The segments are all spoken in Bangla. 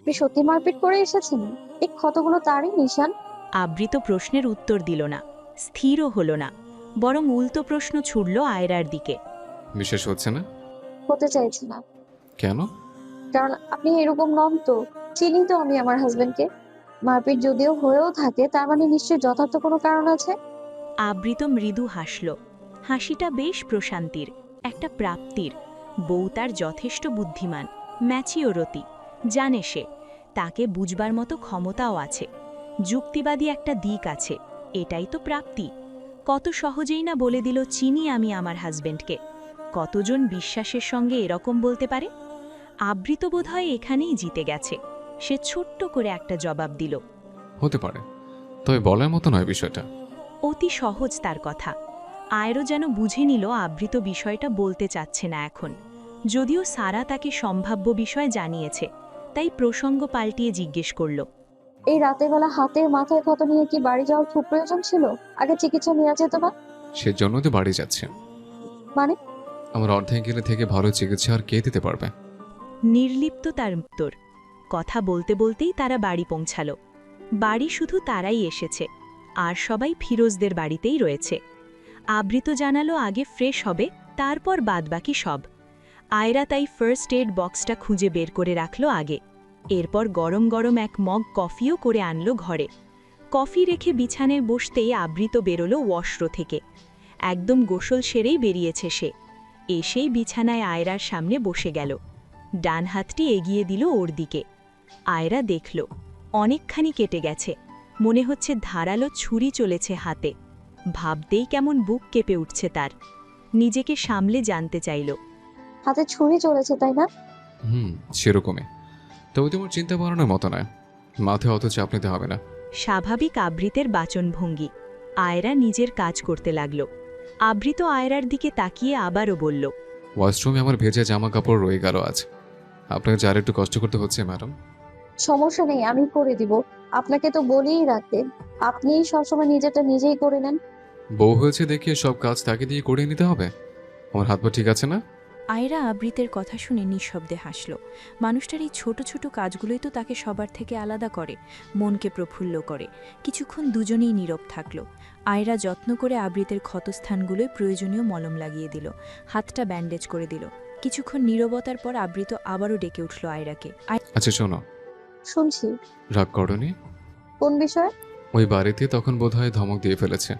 আপনি সত্যি মারপিট করে এসেছেন? এই ক্ষতগুলো তারই নিশান? আবৃত প্রশ্নের উত্তর দিল না, স্থিরও হলো না, বরং উল্টো প্রশ্ন ছুড়ল আয়রার দিকে। বিশেষ হচ্ছে না? হতে চাইছি না। কেন? কারণ আপনি এরকম নন তো। চিনি তো আমি আমার হাজবেন্ডকে। মারপিট যদিও হয়েও থাকে, তার মানে নিশ্চয়ই যথার্থ কোনো কারণ আছে। আবৃত মৃদু হাসল। হাসিটা বেশ প্রশান্তির, একটা প্রাপ্তির। বউ তার যথেষ্ট বুদ্ধিমান, ম্যাচিওরতি, জানে সে তাকে বুঝবার মতো ক্ষমতাও আছে, যুক্তিবাদী একটা দিক আছে। এটাই তো প্রাপ্তি। কত সহজেই না বলে দিল চিনি আমি আমার হাজবেন্ডকে। কতজন বিশ্বাসের সঙ্গে এরকম বলতে পারে? আবৃত বোধহয় এখানেই জিতে গেছে। সে ছোট্ট করে একটা জবাব দিল। হতে পারে, তবে বলার মতো নয় বিষয়টা। অতি সহজ তার কথা। আয়রো যেন বুঝে নিল আবৃত বিষয়টা বলতে চাচ্ছে না এখন। যদিও সারা তাকে সম্ভাব্য বিষয় জানিয়েছে, তাই প্রসঙ্গ পাল্টিয়ে জিজ্ঞেস করল। এই রাতের বেলা হাতে মাথায় ক্ষত নিয়ে কি বাড়ি যাওয়ার খুব প্রয়োজন ছিল? আগে চিকিৎসা নেওয়া যেত না? সেজন্য তো বাড়ি যাচ্ছে। মানে? আমার অর্ধেক গেলে থেকে ভালো চিকিৎসা আর কে দিতে পারবে? নির্লিপ্ত তার উত্তর। কথা বলতে বলতেই তারা বাড়ি পৌঁছাল। বাড়ি শুধু তারাই এসেছে, আর সবাই ফিরোজদের বাড়িতেই রয়েছে। আবৃত জানালো আগে ফ্রেশ হবে, তারপর বাদবাকি সব। আয়রা তাই ফার্স্ট এড বক্সটা খুঁজে বের করে রাখল আগে। এরপর গরম গরম এক মগ কফিও করে আনলো ঘরে। কফি রেখে বিছানায় বসতেই আবৃত বেরোলো ওয়াশরো থেকে। একদম গোসল সেরেই বেরিয়েছে সে। এসেই বিছানায় আয়রার সামনে বসে গেল। ডান হাতটি এগিয়ে দিল ওর দিকে। আয়রা দেখল অনেকখানি কেটে গেছে, মনে হচ্ছে ধারালো ছুরি চলেছে হাতে। ভাবতেই কেমন বুক কেঁপে উঠছে তার। নিজেকে সামলে জানতে চাইল। হাতে ছুরি চলেছে, তাই না? সেরকমই। তবে তোমার চিন্তা বাড়ানোর মতো নয়। মাথায় অত চাপ নিতে হবে না। স্বাভাবিক আবৃতের বাচনভঙ্গি। আয়রা নিজের কাজ করতে লাগল। আবৃত আয়রার দিকে তাকিয়ে আবারও বলল। ওয়াশরুমে আমার ভেজা জামা কাপড় রয়ে গেল আজ। আপনাকে যার একটু কষ্ট করতে হচ্ছে ম্যাডাম। সমস্যা নেই, আমি করে দিব। আপনাকে তো বলেই রাখতে। আপনিই সবসময় নিজেরটা নিজেই করে নেন। বউ হয়েছে দেখিয়ে সব কাজ তাকে দিয়ে করিয়ে নিতে হবে? আমার হাত পা ঠিক আছে না? আয়রা আবৃতের কথা শুনে নিঃশব্দে হাসল। মানুষটার এই ছোট ছোট কাজগুলোই তো তাকে সবার থেকে আলাদা করে, মনকে প্রফুল্ল করে। কিছুক্ষণ দুজনেই নীরব থাকল। আয়রা যত্ন করে আবৃতের ক্ষতস্থানগুলোয় প্রয়োজনীয় মলম লাগিয়ে দিল, হাতটা ব্যান্ডেজ করে দিল। কিছুক্ষণ নীরবতার পর আবৃত আবারও ডেকে উঠল আয়রাকে। আচ্ছা শোনো। শুনছি। রাগ করনি? কোন বিষয়ে? ওই বাড়িতে তখন বোধহয় ধমক দিয়ে ফেলেছে।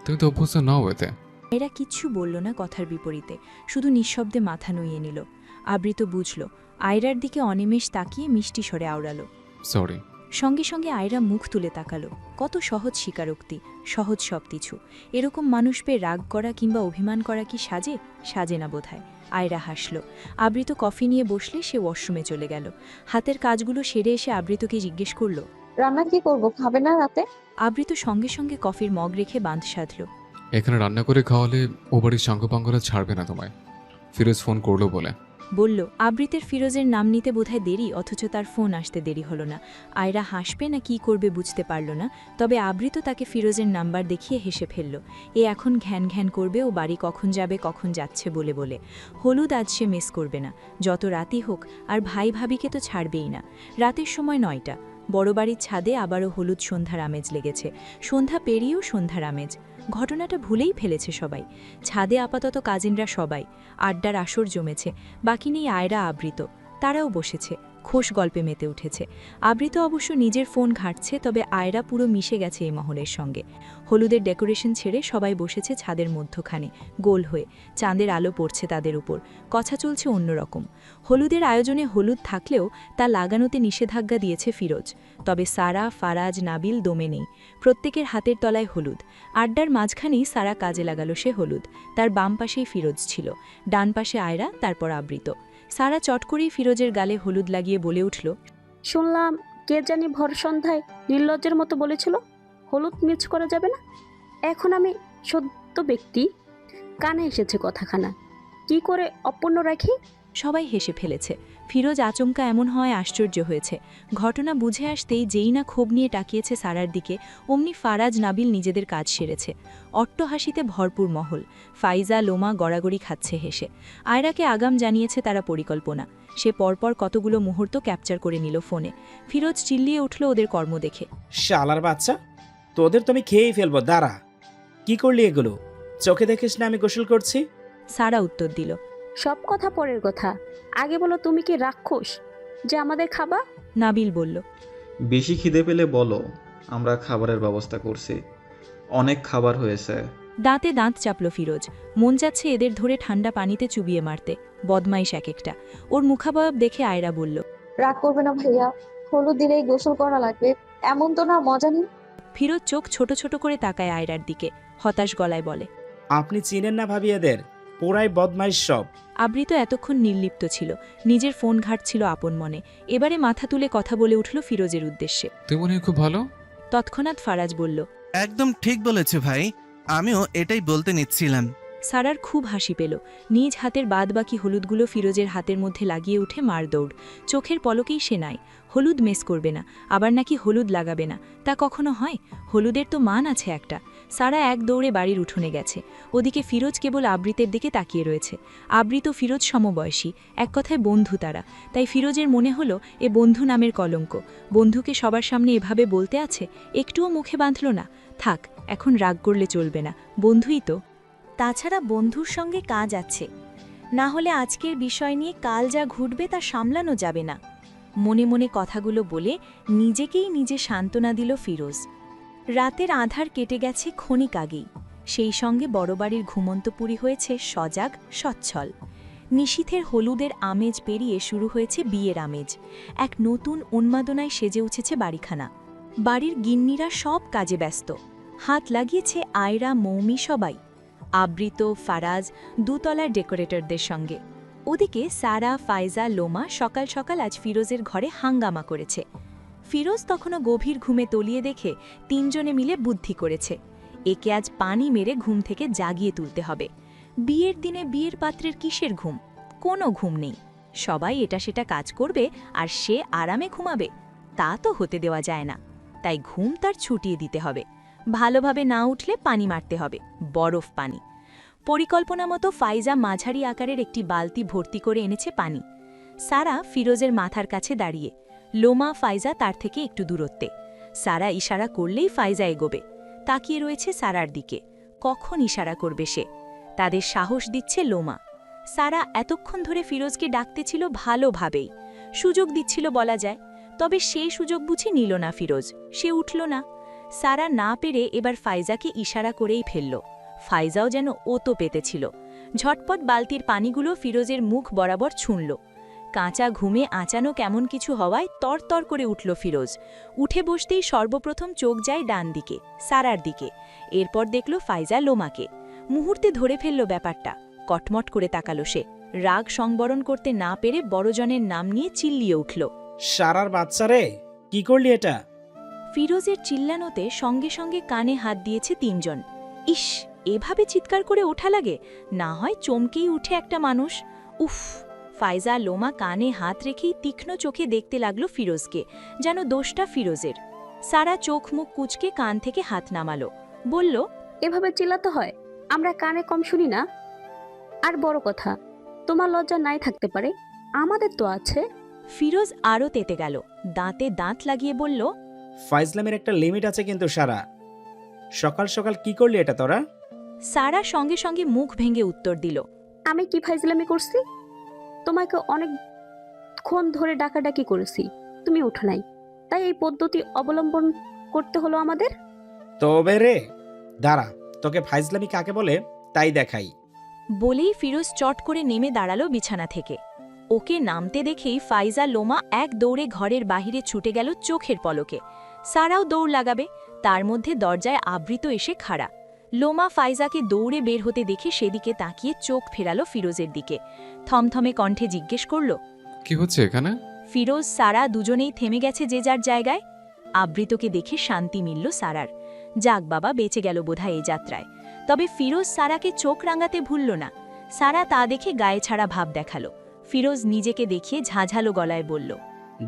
তুমি তো অভ্যস্ত নাও এতে। আয়রা কিচ্ছু বলল না কথার বিপরীতে, শুধু নিঃশব্দে মাথা নুইয়ে নিল। আবৃত বুঝল। আয়রার দিকে অনিমেষ তাকিয়ে মিষ্টি স্বরে আওড়ালো। সরি। সঙ্গে সঙ্গে আয়রা মুখ তুলে তাকালো। কত সহজ স্বীকারোক্তি, সহজ সব কিছু। এরকম মানুষ পেয়ে রাগ করা কিংবা অভিমান করা কি সাজে? সাজে না বোধহয়। আয়রা হাসল। আবৃত কফি নিয়ে বসলে সে ওয়াশরুমে চলে গেল। হাতের কাজগুলো সেরে এসে আবৃতকে জিজ্ঞেস করল। রান্না কি করব, খাবে না রাতে? আবৃত সঙ্গে সঙ্গে কফির মগ রেখে বাঁধ সাধল। এখানে রান্না করে খাওয়ালে ও বাড়ির সাঙ্গপাঙ্গরা ছাড়বে না তোমায়। ফিরোজ ফোন করলো বলে। বলল। আবৃতের ফিরোজের নাম নিতে বোধহয় দেরি, অথচ তার ফোন আসতে দেরি হলো না। আয়রা হাসবে না কি করবে বুঝতে পারল না, তবে আবৃত তাকে ফিরোজের নাম্বার দেখিয়ে হেসে ফেলল। এ এখন ঘ্যান ঘ্যান করবে ও বাড়ি কখন যাবে কখন যাচ্ছে বলে বলে। হলুদ আজ সে মিস করবে না, যত রাতই হোক, আর ভাই ভাবিকে তো ছাড়বেই না। রাতের সময় 9টা। বড় বাড়ির ছাদে আবারও হলুদ সন্ধ্যার আমেজ লেগেছে। সন্ধ্যা পেরিয়েও সন্ধ্যার আমেজ। ঘটনাটা ভুলেই ফেলেছে সবাই। ছাদে আপাতত কাজিনরা সবাই। আড্ডার আসর জমেছে। বাকি নেই আয়রা আবৃত। তারাও বসেছে, খোশ গল্পে মেতে উঠেছে। আবৃত অবশ্য নিজের ফোন ঘাঁটছে, তবে আয়রা পুরো মিশে গেছে এই মহলের সঙ্গে। হলুদের ডেকোরেশন ছেড়ে সবাই বসেছে ছাদের মধ্যখানে, গোল হয়ে। চাঁদের আলো পড়ছে তাদের উপর। কথা চলছে অন্যরকম। হলুদের আয়োজনে হলুদ থাকলেও তা লাগানোতে নিষেধাজ্ঞা দিয়েছে ফিরোজ। তবে সারা, ফারাজ, নাবিল দমে নেই। প্রত্যেকের হাতের তলায় হলুদ। আড্ডার মাঝখানেই সারা কাজে লাগালো সে হলুদ। তার বাম পাশেই ফিরোজ ছিল, ডান পাশে আয়রা, তারপর আবৃত। সারা চট করেই ফিরোজের গালে হলুদ লাগিয়ে বলে উঠল। শুনলাম কে জানি ভর সন্ধ্যায় নির্লজ্জের মতো বলেছিল হলুদ মিস করা যাবে না। এখন আমি সত্য ব্যক্তি, কানে এসেছে কথাখানা, কি করে অপূর্ণ রাখি? সবাই হেসে ফেলেছে। ফিরোজ আচমকা এমন হওয়ায় আশ্চর্য হয়েছে। ঘটনা বুঝে আসতেই যেই না ক্ষোভ নিয়ে তাকিয়েছে সারার দিকে, অমনি ফারাজ নাবিল নিজেদের কাজ সেরেছে। অট্টহাসিতে ভরপুর মহল। ফাইজা লোমা গড়াগড়ি খাচ্ছে হেসে। আয়রাকে আগাম জানিয়েছে তারা পরিকল্পনা। সে পরপর কতগুলো মুহূর্ত ক্যাপচার করে নিল ফোনে। ফিরোজ চিল্লিয়ে উঠল ওদের কর্ম দেখে। শালার বাচ্চা, তোদের তো আমি খেয়েই ফেলবো, দাঁড়া। কি করলি এগুলো? চোখে দেখিস না আমি গোসল করছি? সারা উত্তর দিল। সব কথা পরের কথা, আগে বলো তুমি কি রাক্ষস যে আমাদের খাবা? নাবিল বলল। বেশি খিদে পেলে বলো, আমরা খাবারের ব্যবস্থা করছি। অনেক খাবার হয়েছে। দাঁতে দাঁত চাপল ফিরোজ। মন যাচ্ছে এদের ধরে ঠান্ডা পানিতে চুবিয়ে মারতে। বদমাইশ এক একটা। ওর মুখাবয়ব দেখে আয়রা বলল। রাগ করবে না ভাইয়া, হলুদ দিলেই গোসল করা লাগবে এমন তো না, মজা নেই। ফিরোজ চোখ ছোট ছোট করে তাকায় আয়রার দিকে, হতাশ গলায় বলে। আপনি চিনেন না ভাবি এদের, পুরাই বদমাইশ সব। আবৃত এতক্ষণ নির্লিপ্ত ছিল, নিজের ফোন ঘাটছিল আপন মনে। এবারে মাথা তুলে কথা বলে উঠল ফিরোজের উদ্দেশ্যে। তুই মনে হয় খুব ভালো। তৎক্ষণাৎ ফারাজ বলল। একদম ঠিক বলেছে ভাই, আমিও এটাই বলতে নিচ্ছিলাম। সারার খুব হাসি পেল। নিজ হাতের বাদবাকি হলুদগুলো ফিরোজের হাতের মধ্যে লাগিয়ে উঠে মার দৌড়। চোখের পলকেই সে নাই। হলুদ মেস করবে না, আবার নাকি হলুদ লাগাবে না, তা কখনো হয়? হলুদের তো মান আছে একটা। সারা এক দৌড়ে বাড়ির উঠোনে গেছে। ওদিকে ফিরোজ কেবল আবৃতের দিকে তাকিয়ে রয়েছে। আবৃত ফিরোজ সমবয়সী, এক কথায় বন্ধু তারা। তাই ফিরোজের মনে হলো এ বন্ধু নামের কলঙ্ক। বন্ধুকে সবার সামনে এভাবে বলতে আছে, একটুও মুখে বাঁধল না। থাক, এখন রাগ করলে চলবে না, বন্ধুই তো। তাছাড়া বন্ধুর সঙ্গে কাজ আছে, না হলে আজকের বিষয় নিয়ে কাল যা ঘটবে তা সামলানো যাবে না। মনে মনে কথাগুলো বলে নিজেকেই নিজে সান্ত্বনা দিল ফিরোজ। রাতের আধার কেটে গেছে ক্ষণিক আগেই। সেই সঙ্গে বড়বাড়ির ঘুমন্তপুরী হয়েছে সজাগ, সচ্ছল। নিশীথের হলুদের আমেজ পেরিয়ে শুরু হয়েছে বিয়ের আমেজ। এক নতুন উন্মাদনায় সেজে উঠেছে বাড়িখানা। বাড়ির গিন্নিরা সব কাজে ব্যস্ত। হাত লাগিয়েছে আয়রা, মৌমি সবাই। আবৃত, ফারাজ, দুতলার ডেকোরেটরদের সঙ্গে। ওদিকে সারা, ফাইজা, লোমা সকাল সকাল আজ ফিরোজের ঘরে হাঙ্গামা করেছে। ফিরোজ তখনও গভীর ঘুমে তলিয়ে দেখে তিনজনে মিলে বুদ্ধি করেছে, একে আজ পানি মেরে ঘুম থেকে জাগিয়ে তুলতে হবে। বিয়ের দিনে বিয়ের পাত্রের কিসের ঘুম? কোনো ঘুম নেই। সবাই এটা সেটা কাজ করবে আর সে আরামে ঘুমাবে, তা তো হতে দেওয়া যায় না। তাই ঘুম তার ছুটিয়ে দিতে হবে। ভালোভাবে না উঠলে পানি মারতে হবে, বরফ পানি। পরিকল্পনা মতো ফাইজা মাঝারি আকারের একটি বালতি ভর্তি করে এনেছে পানি। সারা ফিরোজের মাথার কাছে দাঁড়িয়ে, লোমা, ফাইজা তার থেকে একটু দূরত্বে। সারা ইশারা করলেই ফাইজা এগোবে। তাকিয়ে রয়েছে সারার দিকে, কখন ইশারা করবে সে। তাদের সাহস দিচ্ছে লোমা। সারা এতক্ষণ ধরে ফিরোজকে ডাকতেছিল ভালোভাবেই, সুযোগ দিচ্ছিল বলা যায়। তবে সেই সুযোগ বুঝি নিল না ফিরোজ, সে উঠল না। সারা না পেরে এবার ফাইজাকে ইশারা করেই ফেলল। ফাইজাও যেন ওতো পেতেছিল। ঝটপট বালতির পানিগুলো ফিরোজের মুখ বরাবর ছুঁড়ল। কাঁচা ঘুমে আচানো কেমন কিছু হওয়ায় তরতর করে উঠল ফিরোজ। উঠে বসতেই সর্বপ্রথম চোখ যায় ডান দিকে, সারার দিকে। এরপর দেখল ফাইজা লোমাকে। মুহূর্তে ধরে ফেলল ব্যাপারটা। কটমট করে তাকালো সে। রাগ সংবরণ করতে না পেরে বড়জনের নাম নিয়ে চিল্লিয়ে উঠল। সারার বাচ্চা রে, কি করলি এটা? ফিরোজের চিল্লানোতে সঙ্গে সঙ্গে কানে হাত দিয়েছে তিনজন। ইস, এভাবে চিৎকার করে ওঠা লাগে? না হয় চমকেই উঠে একটা মানুষ। উফ! ফাইজা, লোমা কানে হাত রেখেই তীক্ষ্ণ চোখে দেখতে লাগলো ফিরোজকে, যেন দোষটা ফিরোজের। সারা চোখ মুখ কুঁচকে কান থেকে হাত নামালো, বলল, এভাবে চিল্লাতে হয়? আমরা কানে কম শুনি না? আর বড় কথা, তোমার লজ্জা নাই থাকতে পারে, আমাদের তো আছে। ফিরোজ আরও তেতে গেল, দাঁতে দাঁত লাগিয়ে বলল, ফাইজলামের একটা লিমিট আছে কিন্তু সারা। সকাল সকাল কি করলি এটা তোরা? সারা সঙ্গে সঙ্গে মুখ ভেঙে উত্তর দিল, আমি কি ফাইজলামি করছি? তোমাকে অনেকক্ষণ ধরে ডাকাডাকি করেছি, তুমি ওঠো নাই, তাই এই পদ্ধতি অবলম্বন করতে হলো আমাদের। তবে রে, দাঁড়া, তোকে ফাইজলামি কাকে বলে তাই দেখাই। বলেই ফিরোজ চট করে নেমে দাঁড়ালো বিছানা থেকে। ওকে নামতে দেখেই ফাইজা, লোমা এক দৌড়ে ঘরের বাহিরে ছুটে গেল চোখের পলকে। সারাও দৌড় লাগাবে, তার মধ্যে দরজায় আবৃত এসে খাড়া। লোমা ফাইজাকে দৌড়ে বের হতে দেখে সেদিকে তাকিয়ে চোখ ফেরালো ফিরোজের দিকে। থমথমে কণ্ঠে জিজ্ঞেস করল, কি হচ্ছে এখানে? ফিরোজ, সারা দুজনেই থেমে গেছে যে যার জায়গায়। আবৃতকে দেখে শান্তি মিলল সারার। যাক বাবা, বেঁচে গেল বোধহয় এই যাত্রায়। তবে ফিরোজ সারাকে চোখ রাঙাতে ভুলল না। সারা তা দেখে গায়ে ছাড়া ভাব দেখালো। ফিরোজ নিজেকে দেখিয়ে ঝাঁঝালো গলায় বলল।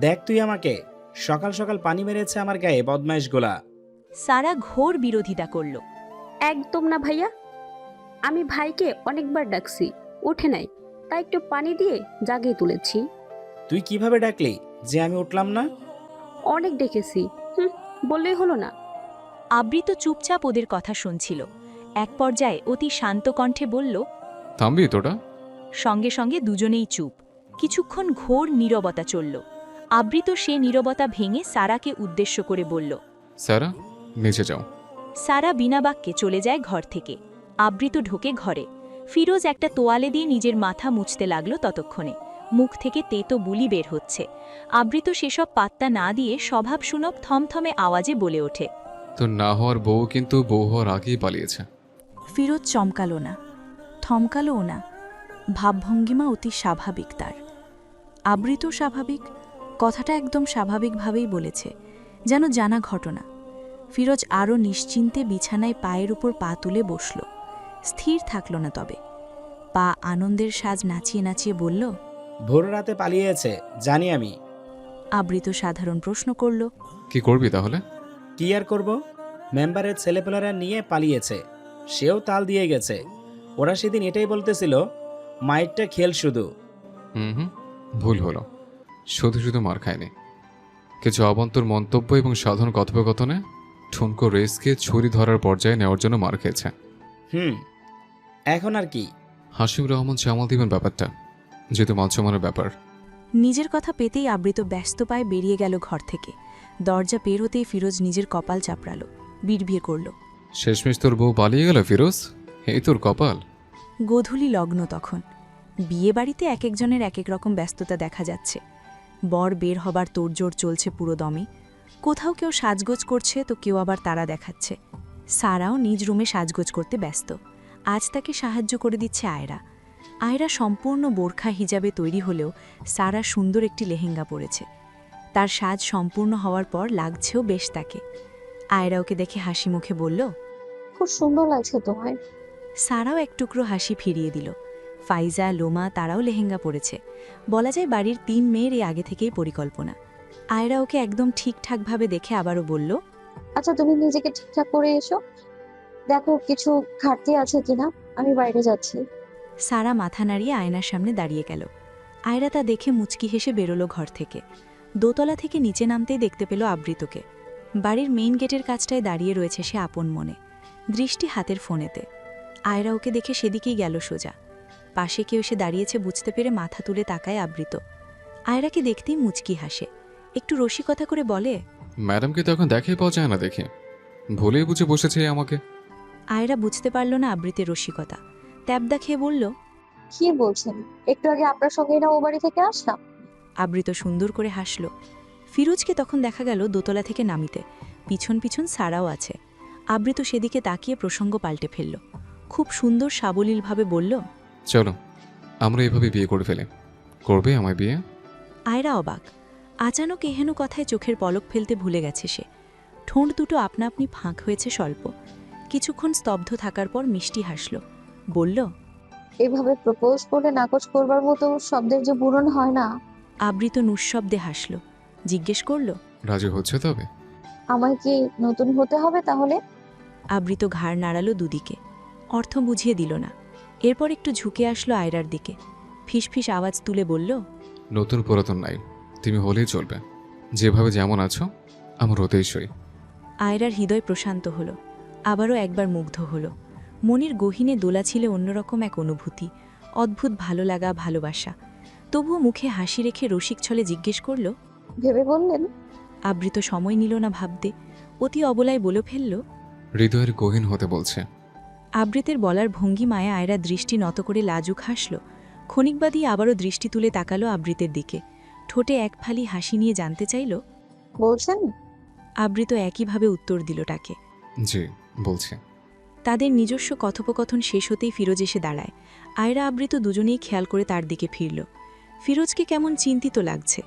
দেখ তুই আমাকে, সকাল সকাল পানি মেরেছে আমার গায়ে বদমাইশগুলা। সারা ঘোর বিরোধিতা করল। একদম না ভাইয়া, আমি ভাইকে অনেকবার ডাকছি, ওঠে নাই, তাই একটু পানি দিয়ে জাগিয়ে তুলেছি। তুই কিভাবে ডাকলি যে আমি উঠলাম না? অনেক ডেকেছি, বললেই হলো না। আবৃত চুপচাপ ওদের কথা শুনছিল। এক পর্যায়ে অতি শান্ত কণ্ঠে বলল। থামবি তোটা? সঙ্গে সঙ্গে দুজনেই চুপ। কিছুক্ষণ ঘোর নীরবতা চলল। আবৃত সে নীরবতা ভেঙে সারাকে উদ্দেশ্য করে বলল। স্যারা, নিচে যাও। সারা বিনা বাক্যে চলে যায় ঘর থেকে। আবৃত ঢোকে ঘরে। ফিরোজ একটা তোয়ালে দিয়ে নিজের মাথা মুছতে লাগল। ততক্ষণে মুখ থেকে তেতো বুলি বের হচ্ছে। আবৃত সেসব পাত্তা না দিয়ে স্বভাব সুলভ থমথমে আওয়াজে বলে ওঠে। তোর না হওয়ার বউ কিন্তু বউ হওয়ার আগেই পালিয়েছে। ফিরোজ চমকালো না, থমকালোও না। ভাবভঙ্গিমা অতি স্বাভাবিক তার। আবৃত স্বাভাবিক, কথাটা একদম স্বাভাবিকভাবেই বলেছে, যেন জানা ঘটনা। ফিরোজ আরও নিশ্চিন্তে বিছানায় পায়ের উপর পা তুলে বসল। স্থির থাকল না তবে। পা আনন্দের সাজ নাচিয়ে নাচিয়ে বলল। ভোর রাতে পালিয়েছে, জানি আমি। আবৃত সাধারণ প্রশ্ন করল। কি করবি তাহলে? কি আর করব? মেম্বারের ছেলেপেলেরা নিয়ে পালিয়েছে, সেও তাল দিয়ে গেছে। ওরা সেদিন এটাই বলতেছিল, মাইটটা খেল শুধু। হুম, ভুল হলো। শুধু শুধু মার খায়নি, কিছু অবান্তর মন্তব্য এবং সাধারণ কথোপকথনে ঠুনকো রেসকে ছুরি ধরার পর্যায়ে নেওয়ার জন্য মার খেয়েছে। এখন আর কি? হাসিম রহমান সামাল দিবেন ব্যাপারটা, যেহেতু মানসম্মানের ব্যাপার। নিজের কথা পেতেই আবৃত ব্যস্ত পায়ে বেরিয়ে গেল ঘর থেকে। দরজা পের হতেই ফিরোজ নিজের কপাল চাপড়াল, বিড়বিড় করল। শেষমেশ তোর বউ পালিয়ে গেল ফিরোজ, এই তোর কপাল। গোধূলি লগ্ন তখন। বিয়ে বাড়িতে এক একজনের এক এক রকম ব্যস্ততা দেখা যাচ্ছে। বর বের হবার তোড়জোড় চলছে পুরো দমে। কোথাও কেউ সাজগোজ করছে তো কেউ আবার তারা দেখাচ্ছে। সারাও নিজ রুমে সাজগোজ করতে ব্যস্ত। আজ তাকে সাহায্য করে দিচ্ছে আয়রা। আয়রা সম্পূর্ণ বোরখা হিজাবে তৈরি হলেও সারা সুন্দর একটি লেহেঙ্গা পরেছে। তার সাজ সম্পূর্ণ হওয়ার পর লাগছেও বেশ তাকে। আয়রা ওকে দেখে হাসি মুখে বলল। খুব সুন্দর লাগছে তোমায়। সারাও এক টুকরো হাসি ফিরিয়ে দিল। ফাইজা, লোমা তারাও লেহেঙ্গা পরেছে। বলা যায় বাড়ির 3 মেয়ের এই আগে থেকেই পরিকল্পনা। আয়রা ওকে একদম ঠিকঠাকভাবে দেখে আবারও বলল। আচ্ছা, তুমি নিজেকে ঠিকঠাক করে এসো, দেখো কিছু ঘাটতি আছে কিনা, আমি বাইরে যাচ্ছি। সারা মাথা নাড়িয়ে আয়নার সামনে দাঁড়িয়ে গেল। আয়রা তা দেখে মুচকি হেসে বেরোলো ঘর থেকে। দোতলা থেকে নিচে নামতেই দেখতে পেল আবৃতকে। বাড়ির মেইন গেটের কাছটায় দাঁড়িয়ে রয়েছে সে আপন মনে, দৃষ্টি হাতের ফোনেতে। আয়রা ওকে দেখে সেদিকেই গেল সোজা। পাশে কেউ এসে দাঁড়িয়েছে বুঝতে পেরে মাথা তুলে তাকায় আবৃত। আয়রাকে দেখতেই মুচকি হাসে, একটু রসিকতা করে বলে। ম্যাডামকে তো এখন দেখে পাওয়া যায় না, দেখে ভুলেই বুঝে বসেছে আমাকে। আয়রা বুঝতে পারল না আবৃতের রসিকতা। ট্যাবদা খেয়ে বলল। কি বলছেন? একটু আগে আপনার সঙ্গেই না ও বাড়ি থেকে আসলাম। আবৃত সুন্দর করে হাসল। ফিরোজকে তখন দেখা গেল দোতলা থেকে নামিতে। পিছন পিছন সারাও আছে। আবৃত সেদিকে তাকিয়ে প্রসঙ্গ পাল্টে ফেলল। খুব সুন্দর সাবলীলভাবে বলল। চলো আমরা এভাবে বিয়ে করে ফেলে। করবে আমায় বিয়ে? আয়রা অবাক। আচানক এহেন কথায় চোখের পলক ফেলতে ভুলে গেছে সে। ঠোঁট দুটো আপনা আপনি ফাঁক হয়েছে স্বল্প। কিছুক্ষণ স্তব্ধ থাকার পর মিষ্টি হাসল, বলল। এভাবে প্রপোজ করলে নাকচ করবার মতো শব্দের যে পূরণ হয় না। আবৃত নিঃশব্দে হাসল, জিজ্ঞেস করল। রাজি হচ্ছে তবে? আমায় কি নতুন হতে হবে তাহলে? আবৃত ঘাড় নাড়ালো দুদিকে, অর্থ বুঝিয়ে দিল না। এরপর একটু ঝুঁকে আসলো আয়রার দিকে, ফিসফিস আওয়াজ তুলে বলল। নতুন পুরাতন নাই, তুমি হলেই চলবে। যেভাবে যেমন আছো আমার হতেই সই। আয়রার হৃদয় প্রশান্ত হলো, আবারও একবার মুগ্ধ হলো। মনের গহীনে দোলা ছিল অন্যরকম এক অনুভূতি, অদ্ভুত ভালো লাগা, ভালোবাসা। তবুও মুখে হাসি রেখে রসিক ছলে জিজ্ঞেস করল। ভেবে বললেন? আবৃত সময় নিল না ভাবতে, অতি অবলায় বলে ফেলল। হৃদয়ের গহীন হতে বলছে। আবৃতের বলার ভঙ্গিমায় আয়রা দৃষ্টি নত করে লাজুক হাসল। ক্ষণিকবাদী আবারও দৃষ্টি তুলে তাকালো আবৃতের দিকে। ঠোঁটে এক ফালি হাসি নিয়ে জানতে চাইল। বলছেন? আবৃত একইভাবে উত্তর দিল তাকে। জি বলছে। তাদের নিজস্ব কথোপকথন শেষ হতেই ফিরোজ এসে দাঁড়ায়। আয়রা আবৃত দুজনেই খেয়াল করে তার দিকে ফিরল। ফিরোজকে কেমন চিন্তিত লাগছে।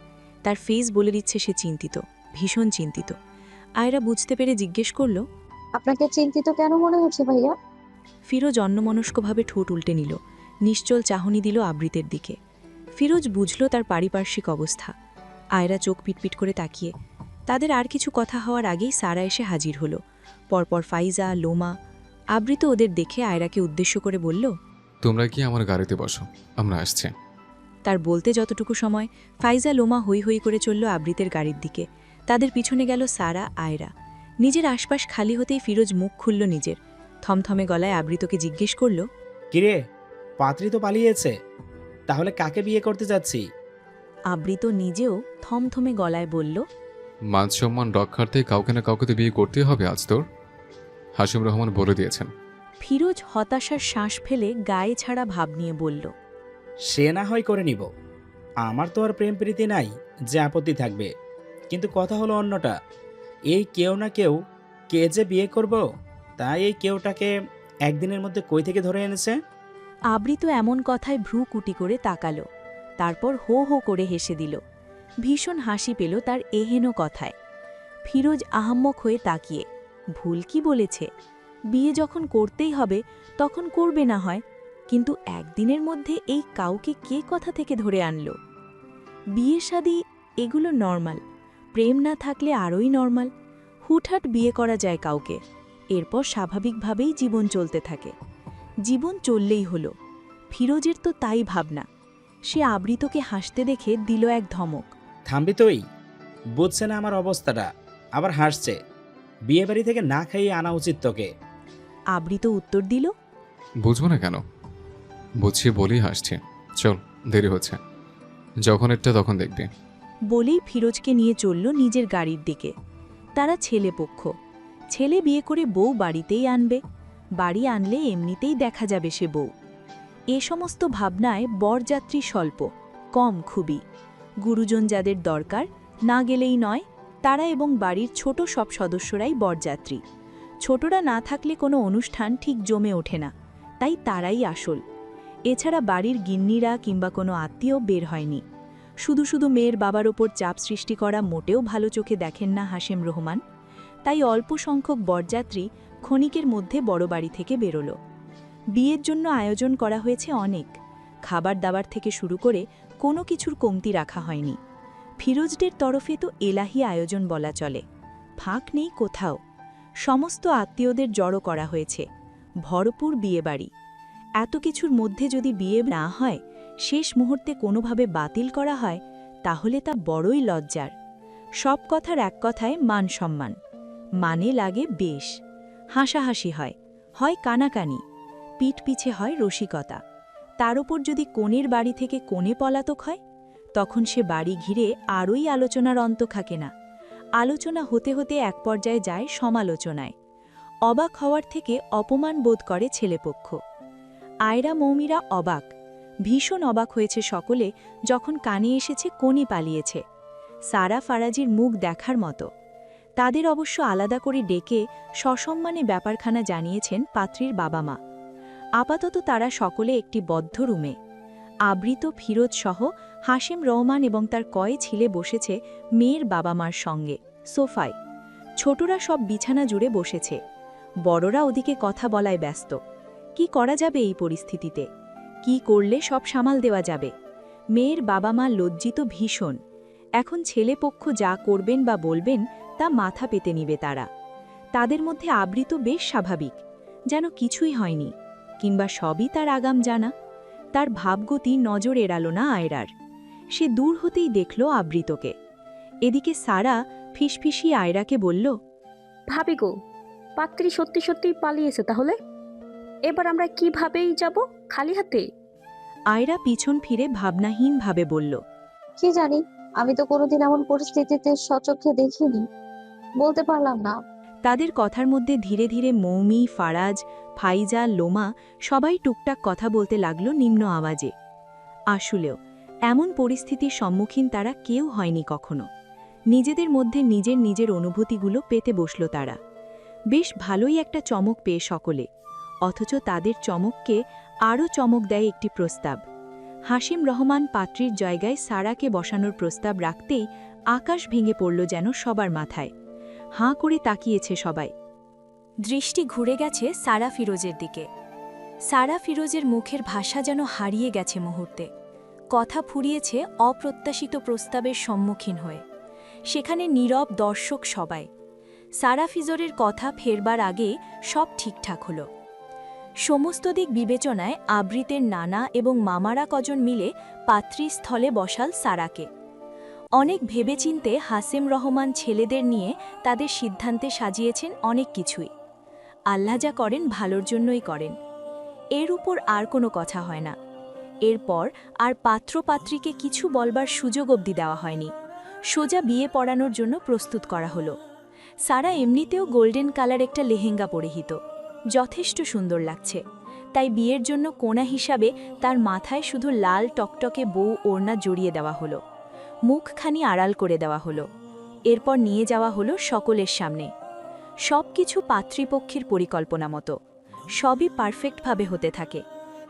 তার ফেস বলে দিচ্ছে সে চিন্তিত, ভীষণ চিন্তিত। আয়রা বুঝতে পেরে জিজ্ঞেস করল। আপনাকে চিন্তিত কেন মনে হচ্ছে ভাইয়া? ফিরোজ অন্যমনস্কভাবে ঠোঁট উল্টে নিল, নিশ্চল চাহনি দিল আবৃতের দিকে। ফিরোজ বুঝল তার পারিপার্শ্বিক অবস্থা। আয়রা চোখ পিটপিট করে তাকিয়ে। তাদের আর কিছু কথা হওয়ার আগেই সারা এসে হাজির হলো। পরপর ফাইজা, লোমা। আবৃত ওদের দেখে আয়রাকে উদ্দেশ্য করে বলল, তোমরা কি আমার গাড়িতে বসো, আমরা আসছি। তার বলতে যতটুকু সময় ফাইজা, লোমা হৈ হৈ করে চলল আবৃতের গাড়ির দিকে। তাদের পিছনে গেল সারা, আয়রা। নিজের আশপাশ খালি হতেই ফিরোজ মুখ খুলল নিজের। থমথমে গলায় আবৃতকে জিজ্ঞেস করল, কিরে, পাত্রী তো পালিয়েছে, তাহলে কাকে বিয়ে করতে যাচ্ছি? আবৃত নিজেও থমথমে গলায় বলল, মান সম্মান রক্ষার্থে কাউকে না কাউকে তো বিয়ে করতেই হবে আজ তোর। হাসিম রহমান বলে দিয়েছেন। ফিরোজ হতাশার শ্বাস ফেলে গায়ে ছাড়া ভাব নিয়ে বলল, সে না হয় করে নিব, আমার তো আর প্রেম প্রীতি নাই যে আপত্তি থাকবে। কিন্তু কথা হলো অন্যটা, এই কেউ না কেউ কে যে বিয়ে করব, তাই এই কেউটাকে একদিনের মধ্যে কই থেকে ধরে এনেছে? আবৃত এমন কথায় ভ্রু কুটি করে তাকালো, তারপর হো হো করে হেসে দিল। ভীষণ হাসি পেল তার এহেন কথায়। ফিরোজ আহাম্মক হয়ে তাকিয়ে, ভুল কি বলেছে? বিয়ে যখন করতেই হবে তখন করবে না হয়, কিন্তু একদিনের মধ্যে এই কাউকে কে কথা থেকে ধরে আনলো? বিয়ে শাদী এগুলো নর্মাল, প্রেম না থাকলে আরোই নর্মাল। হুটহাট বিয়ে করা যায় কাউকে, এরপর স্বাভাবিকভাবেই জীবন চলতে থাকে। জীবন চললেই হলো। ফিরোজের তো তাই ভাবনা। সে আবৃতকে হাসতে দেখে দিল এক ধমক। থামবি তুই? বুঝছে না আমার অবস্থাটা, আবার হাসছে। বিয়ে বাড়ি থেকে না খাইয়ে আনা উচিত তোকে। আবৃত উত্তর দিল, বুঝবো না কেন, বুঝছি বলেই হাসছি। চল, দেরি হচ্ছে, যখন একটা তখন দেখবি। বলেই ফিরোজকে নিয়ে চলল নিজের গাড়ির দিকে। তারা ছেলে পক্ষ। ছেলে বিয়ে করে বউ বাড়িতেই আনবে, বাড়ি আনলে এমনিতেই দেখা যাবে সে বউ। এ সমস্ত ভাবনায় বরযাত্রী স্বল্প, কম খুবই। গুরুজন যাদের দরকার, না গেলেই নয়, তারা এবং বাড়ির ছোট সব সদস্যরাই বরযাত্রী। ছোটরা না থাকলে কোনো অনুষ্ঠান ঠিক জমে ওঠে না, তাই তারাই আসল। এছাড়া বাড়ির গিন্নিরা কিংবা কোনো আত্মীয় বের হয়নি। শুধু শুধু মেয়ের বাবার ওপর চাপ সৃষ্টি করা মোটেও ভালো চোখে দেখেন না হাশেম রহমান। তাই অল্প সংখ্যক বরযাত্রী ক্ষণিকের মধ্যে বড় বাড়ি থেকে বেরোল। বিয়ের জন্য আয়োজন করা হয়েছে অনেক, খাবার দাবার থেকে শুরু করে কোনো কিছুর কমতি রাখা হয়নি। ফিরোজদের তরফে তো এলাহি আয়োজন বলা চলে, ফাঁক নেই কোথাও। সমস্ত আত্মীয়দের জড়ো করা হয়েছে, ভরপুর বিয়েবাড়ি। এত কিছুর মধ্যে যদি বিয়ে না হয়, শেষ মুহূর্তে কোনোভাবে বাতিল করা হয়, তাহলে তা বড়ই লজ্জার। সব কথার এক কথায় মান সম্মান। মানে লাগে বেশ, হাসাহাসি হয়, হয় কানাকানি, পিঠ পিছে হয় রসিকতা। তার ওপর যদি কনের বাড়ি থেকে কনে পলাতক হয়, তখন সে বাড়ি ঘিরে আরই আলোচনার অন্ত থাকে না। আলোচনা হতে হতে এক পর্যায়ে যায় সমালোচনায়। অবাক হওয়ার থেকে অপমান বোধ করে ছেলেপক্ষ। আয়রা মৌমিরা অবাক, ভীষণ অবাক হয়েছে সকলে যখন কানে এসেছে কনে পালিয়েছে। সারা ফারাজির মুখ দেখার মতো। তাদের অবশ্য আলাদা করে ডেকে সসম্মানে ব্যাপারখানা জানিয়েছেন পাত্রীর বাবা মা। আপাতত তারা সকলে একটি বদ্ধ রুমে। আবৃত, ফিরোজ সহ হাশেম রহমান এবং তার কয়ে ছিলে বসেছে মেয়ের বাবা মার সঙ্গে সোফায়। ছোটরা সব বিছানা জুড়ে বসেছে, বড়রা ওদিকে কথা বলায় ব্যস্ত। কি করা যাবে এই পরিস্থিতিতে? কি করলে সব সামাল দেওয়া যাবে? মেয়ের বাবা মা লজ্জিত ভীষণ। এখন ছেলেপক্ষ যা করবেন বা বলবেন তা মাথা পেতে নিবে তারা। তাদের মধ্যে আবৃত বেশ স্বাভাবিক, যেন কিছুই হয়নি, কিংবা সবই তার আগাম জানা। তার ভাবগতি নজর এড়াল না আয়রার। সে দূর হতেই দেখল আবৃতকে। এদিকে সারা ফিসফিসিয়ে আয়রাকে বলল, ভাবি গো, পাত্রী সত্যি সত্যিই পালিয়েছে, তাহলে এবার আমরা কিভাবেই যাব খালি হাতে? আয়রা পিছন ফিরে ভাবনাহীনভাবে বলল, কি জানি, আমি তো কোনোদিন এমন পরিস্থিতিতে সচক্ষে দেখিনি, বলতে পারলাম না। তাদের কথার মধ্যে ধীরে ধীরে মৌমি, ফারাজ, ফাইজা, লোমা সবাই টুকটাক কথা বলতে লাগল নিম্ন আওয়াজে। আসলেও এমন পরিস্থিতির সম্মুখীন তারা কেউ হয়নি কখনো। নিজেদের মধ্যে নিজের নিজের অনুভূতিগুলো পেতে বসল তারা। বেশ ভালোই একটা চমক পেয়ে সকলে, অথচ তাদের চমককে আরও চমক দেয় একটি প্রস্তাব। হাশিম রহমান পাত্রীর জায়গায় সারাকে বসানোর প্রস্তাব রাখতেই আকাশ ভেঙে পড়ল যেন সবার মাথায়। হাঁ করে তাকিয়েছে সবাই। দৃষ্টি ঘুরে গেছে সারা ফিরোজের দিকে। সারা ফিরোজের মুখের ভাষা যেন হারিয়ে গেছে মুহূর্তে। কথা ফুরিয়েছে অপ্রত্যাশিত প্রস্তাবের সম্মুখীন হয়ে। সেখানে নীরব দর্শক সবাই। সারা ফিজরের কথা ফেরবার আগে সব ঠিকঠাক হলো। সমস্ত দিক বিবেচনায় আবৃতের নানা এবং মামারা কজন মিলে পাত্রীস্থলে বসাল সারাকে। অনেক ভেবেচিন্তে হাসেম রহমান ছেলেদের নিয়ে তাদের সিদ্ধান্তে সাজিয়েছেন অনেক কিছুই। আল্লাহ যা করেন ভালোর জন্যই করেন, এর উপর আর কোনো কথা হয় না। এরপর আর পাত্রপাত্রীকে কিছু বলবার সুযোগ অবধি দেওয়া হয়নি। সোজা বিয়ে পড়ানোর জন্য প্রস্তুত করা হলো। সারা এমনিতেও গোল্ডেন কালার একটা লেহেঙ্গা পরিহিত, যথেষ্ট সুন্দর লাগছে। তাই বিয়ের জন্য কোণা হিসাবে তার মাথায় শুধু লাল টকটকে বউ ওড়না জড়িয়ে দেওয়া হলো, মুখখানি আড়াল করে দেওয়া হলো। এরপর নিয়ে যাওয়া হলো সকলের সামনে। সব কিছু পাত্রীপক্ষের পরিকল্পনা মতো, সবই পারফেক্টভাবে হতে থাকে,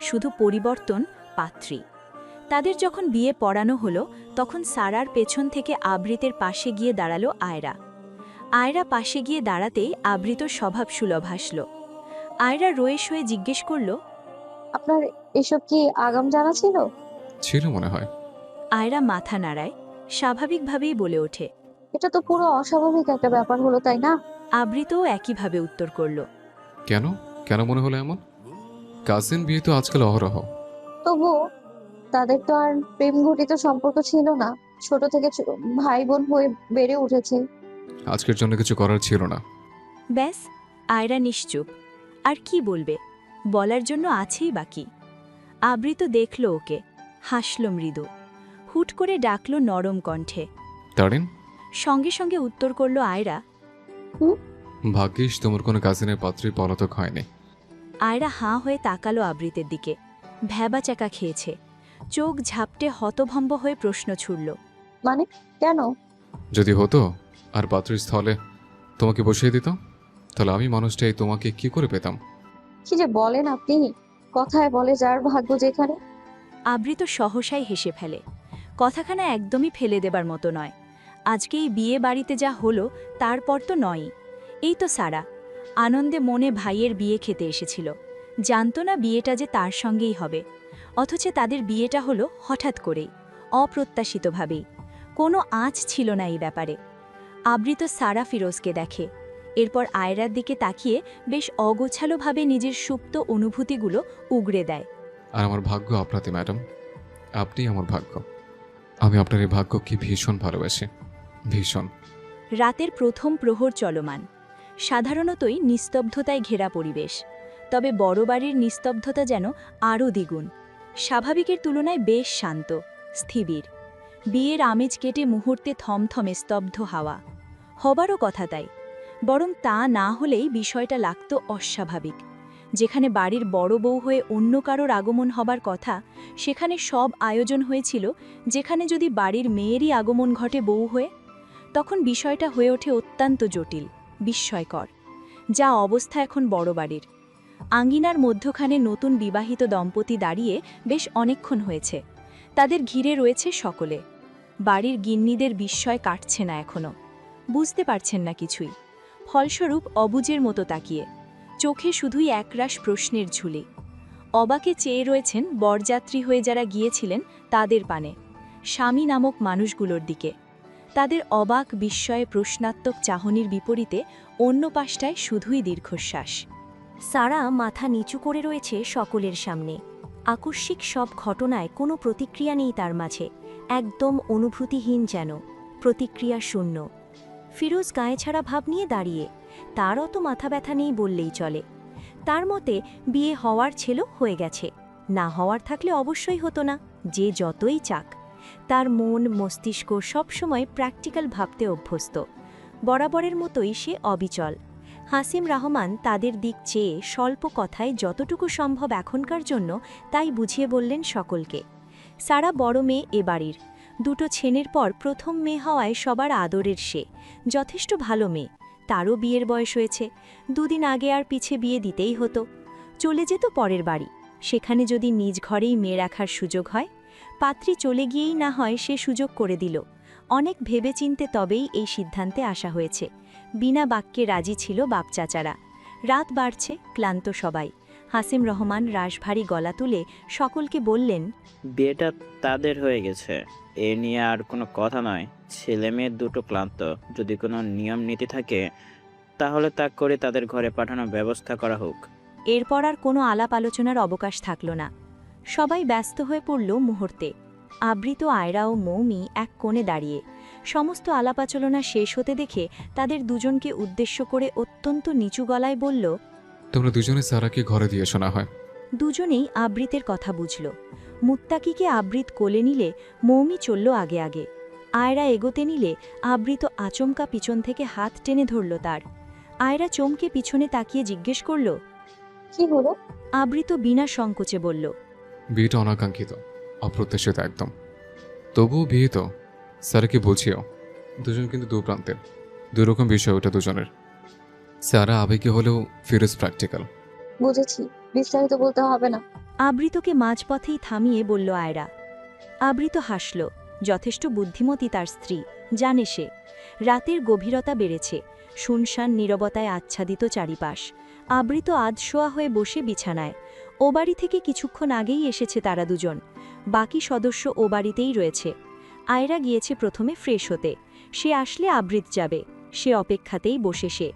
শুধু পরিবর্তন পাত্রী। তাদের যখন বিয়ে পড়ানো হলো তখন সারার পেছন থেকে আবৃতের পাশে গিয়ে দাঁড়ালো আয়রা। আয়রা পাশে গিয়ে দাঁড়াতেই আবৃত স্বভাব সুলভ হাসল। আয়রা রয়ে শয়ে জিজ্ঞেস করল, আপনার এসব কি আগাম জানা ছিল? ছিল মনে হয়। আয়রা মাথা নাড়ায়, স্বাভাবিকভাবেই বলে ওঠে। এটা তো পুরো অস্বাভাবিক একটা ব্যাপার হলো, তাই না? আবৃতও একইভাবে উত্তর করল। কেন কেন মনে হলো এমন? কাজিন বিয়ে তো আজকাল অহরহ। তবুও তাদের তো আর প্রেম ঘটিত সম্পর্ক ছিল না, ছোট থেকে ভাই বোন হয়ে বেড়ে উঠেছে। আজকের জন্য কিছু করার ছিল না। ব্যাস, আয়রা নিশ্চুপ। আর কি বলবে, বলার জন্য আছেই বাকি। আবৃত দেখল ওকে, হাসল মৃদু, হুট করে ডাকল নরম কণ্ঠে। তারিন? সঙ্গে সঙ্গে উত্তর করল আয়রা। ভাগ্যিস তোমার কোনো কাজিনের পাত্রী পলাতক হয়নি। আয়রা হাঁ হয়ে তাকালো আবৃতের দিকে, ভ্যাবা চাকা খেয়েছে। চোখ ঝাপটে হতভম্ব হয়ে প্রশ্ন ছুড়ল। মানে কেন? যদি হতো আর পাত্রীর স্থলে তোমাকে বসিয়ে দিত, তাহলে আমি মানুষটাই তোমাকে কি করে পেতাম? কি যে বলেন আপনি, কথায় বলে যার ভাগ্য যেখানে। আবৃত সহসাই হেসে ফেলে। কথাখানা একদমই ফেলে দেবার মতো নয়। আজকে এই বিয়ে বাড়িতে যা হলো তারপর তো নয়ই। এই তো সারা আনন্দে মনে ভাইয়ের বিয়ে খেতে এসেছিল, জানতো না বিয়েটা যে তার সঙ্গেই হবে। অথচ তাদের বিয়েটা হলো হঠাৎ করেই, অপ্রত্যাশিতভাবেই। কোনো আঁচ ছিল না এই ব্যাপারে। আবৃত সারা ফিরোজকে দেখে, এরপর আয়রার দিকে তাকিয়ে বেশ অগোছালোভাবে নিজের সুপ্ত অনুভূতিগুলো উগড়ে দেয়। আর আমার ভাগ্য আপনাতে ম্যাডাম, আপনি আমার ভাগ্য। আমি আপনার এই ভাগ্যকে ভীষণ ভালোবাসি, ভীষণ। রাতের প্রথম প্রহর চলমান। সাধারণতই নিস্তব্ধতায় ঘেরা পরিবেশ, তবে বড় বাড়ির নিস্তব্ধতা যেন আরও দ্বিগুণ। স্বাভাবিকের তুলনায় বেশ শান্ত, স্থির। বিয়ের আমেজ কেটে মুহূর্তে থমথমে স্তব্ধ হাওয়া। হবারও কথা তাই, বরং তা না হলেই বিষয়টা লাগত অস্বাভাবিক। যেখানে বাড়ির বড় বউ হয়ে অন্য কারোর আগমন হবার কথা, সেখানে সব আয়োজন হয়েছিল যেখানে যদি বাড়ির মেয়েরই আগমন ঘটে বউ হয়ে, তখন বিষয়টা হয়ে ওঠে অত্যন্ত জটিল, বিস্ময়কর। যা অবস্থা এখন বড় বাড়ির। আঙ্গিনার মধ্যখানে নতুন বিবাহিত দম্পতি দাঁড়িয়ে বেশ অনেকক্ষণ হয়েছে। তাদের ঘিরে রয়েছে সকলে। বাড়ির গিন্নিদের বিস্ময় কাটছে না এখনো, বুঝতে পারছেন না কিছুই। ফলস্বরূপ অবুজের মতো তাকিয়ে, চোখে শুধুই একরাশ প্রশ্নের ঝুলি। অবাকে চেয়ে রয়েছেন বরযাত্রী হয়ে যারা গিয়েছিলেন তাদের পানে, স্বামী নামক মানুষগুলোর দিকে। তাদের অবাক বিস্ময়ে প্রশ্নাত্মক চাহনির বিপরীতে অন্য পাশটায় শুধুই দীর্ঘশ্বাস। সারা মাথা নিচু করে রয়েছে সকলের সামনে। আকস্মিক সব ঘটনায় কোনো প্রতিক্রিয়া নেই তার মাঝে, একদম অনুভূতিহীন যেন, প্রতিক্রিয়া শূন্য। ফিরোজ গায়ে ছাড়া ভাব নিয়ে দাঁড়িয়ে, তার অত মাথা ব্যথা নেই বললেই চলে। তার মতে বিয়ে হওয়ার ছিল হয়ে গেছে, না হওয়ার থাকলে অবশ্যই হতো না, যে যতই চাক। তার মন মস্তিষ্ক সবসময় প্র্যাকটিক্যাল ভাবতে অভ্যস্ত। বরাবরের মতোই সে অবিচল। হাসিম রহমান তাদের দিক চেয়ে স্বল্প কথায় যতটুকু সম্ভব এখনকার জন্য তাই বুঝিয়ে বললেন সকলকে। সারা বড় মেয়ে এ বাড়ির, দুটো ছেলের পর প্রথম মেয়ে হওয়ায় সবার আদরের সে, যথেষ্ট ভালো মেয়ে। তারও বিয়ের বয়স হয়েছে, দুদিন আগে আর পিছে বিয়ে দিতেই হতো। চলে যেত পরের বাড়ি, সেখানে যদি নিজ ঘরেই মেয়ে রাখার সুযোগ হয়। পাত্রী চলে গিয়েই না হয় সে সুযোগ করে দিল। অনেক ভেবেচিন্তে তবেই এই সিদ্ধান্তে আসা হয়েছে। বিনা বাক্যে রাজি ছিল বাপ চাচারা। রাত বাড়ছে, ক্লান্ত সবাই। হাসিম রহমান রাশভারী গলা তুলে সকলকে বললেন, বিয়েটা তাদের হয়ে গেছে, এ নিয়ে আর কোনো কথা নয়। ছেলে মেয়ে দুটো ক্লান্ত, যদি কোনো নিয়ম নীতি থাকে তাহলে তা করে তাদের ঘরে পাঠানোর ব্যবস্থা করা হোক। এরপর আর কোনো আলাপ আলোচনার অবকাশ থাকল না। সবাই ব্যস্ত হয়ে পড়ল মুহূর্তে। আবৃত, আয়রা ও মৌমি এক কোণে দাঁড়িয়ে। সমস্ত আলাপ আলোচনা শেষ হতে দেখে তাদের দুজনকে উদ্দেশ্য করে অত্যন্ত নিচু গলায় বলল, তোমরা দুজনে সারাকে ঘরে দিয়ে শোনা হয়। দুজনেই আবৃতের কথা বুঝল। মুত্তাকিকে আবৃত কোলে নিলে মৌমি চলল আগে আগে। আয়রা এগোতে নিলে আবৃত আচমকা পিছন থেকে হাত টেনে ধরল তার। আয়রা চমকে পিছনে তাকিয়ে জিজ্ঞেস করল, কি হলো? আবৃত বিনা সংকোচে বলল, বিয়েটা অনাকাঙ্ক্ষিত, অপ্রত্যাশিত একদম। তবুও বিয়ে তো, স্যারকে বলছিও। দুজন কিন্তু দু প্রান্তের, দুই রকম বিষয় ওটা দুজনের। সারা আবেগে হলেও ফিরোজ প্র্যাকটিক্যাল। বুঝেছি, বিস্তারিত বলতে হবে না। আবৃতকে মাঝপথেই থামিয়ে বলল আয়রা। আবৃত হাসল। যথেষ্ট বুদ্ধিমতী তার স্ত্রী, জানে সে। রাতের গভীরতা বেড়েছে, শুনশান নীরবতায় আচ্ছাদিত চারিপাশ। আবৃত আধশোয়া হয়ে বসে বিছানায়। ও বাড়ি থেকে কিছুক্ষণ আগেই এসেছে তারা দুজন। বাকি সদস্য ও বাড়িতেই রয়েছে। আয়রা গিয়েছে প্রথমে ফ্রেশ হতে। সে আসলে আবৃত যাবে, সে অপেক্ষাতেই বসে সে।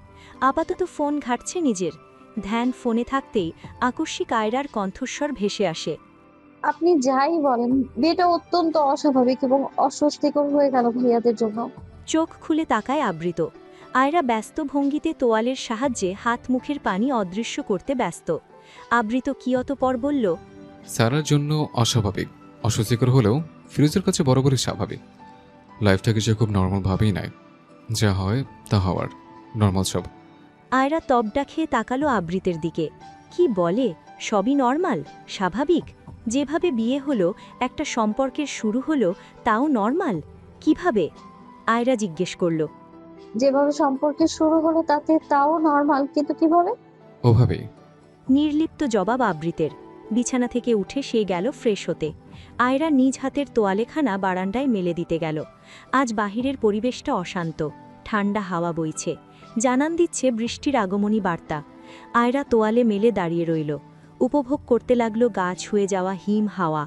আপাতত ফোন ঘাটছে নিজের। ধ্যান ফোনে থাকতেই আকস্মিক আয়রার কণ্ঠস্বর ভেসে আসে, আপনি যাই বলেন, বিয়েটা অত্যন্ত অস্বাভাবিক এবং অস্বস্তিকর হয়ে গেল ভাইয়াদের জন্য। চোখ খুলে তাকায় আবৃত। আয়রা ব্যস্ত ভঙ্গিতে তোয়ালের সাহায্যে হাত মুখের পানি অদৃশ্য করতে ব্যস্ত। আবৃত কি অতপর বলল, সারার জন্য অস্বাভাবিক, অস্বস্তিকর হলেও ফিরোজের কাছে বরাবরই স্বাভাবিক। লাইফটাকে সে খুব নর্মালভাবেই নেয়, যা হয় তা হওয়ার, নর্মাল সব। আয়রা তবডা খেয়ে তাকালো আবৃতের দিকে। কি বলে, সবই নরমাল, স্বাভাবিক? যেভাবে বিয়ে হলো, একটা সম্পর্কের শুরু হলো, তাও নরমাল? কিভাবে? আয়রা জিজ্ঞেস করল। যেভাবে সম্পর্কে শুরু হলো তাতে তাও নর্মাল, কিন্তু কিভাবে? ওভাবেই। নির্লিপ্ত জবাব আবৃতের। বিছানা থেকে উঠে সে গেল ফ্রেশ হতে। আয়রা নিজ হাতের তোয়ালেখানা বারান্দায় মেলে দিতে গেল। আজ বাহিরের পরিবেশটা অশান্ত, ঠান্ডা হাওয়া বইছে, জানান দিচ্ছে বৃষ্টির আগমনী বার্তা। আয়রা তোয়ালে মেলে দাঁড়িয়ে রইল, উপভোগ করতে লাগলো গা ছুঁয়ে যাওয়া হিম হাওয়া।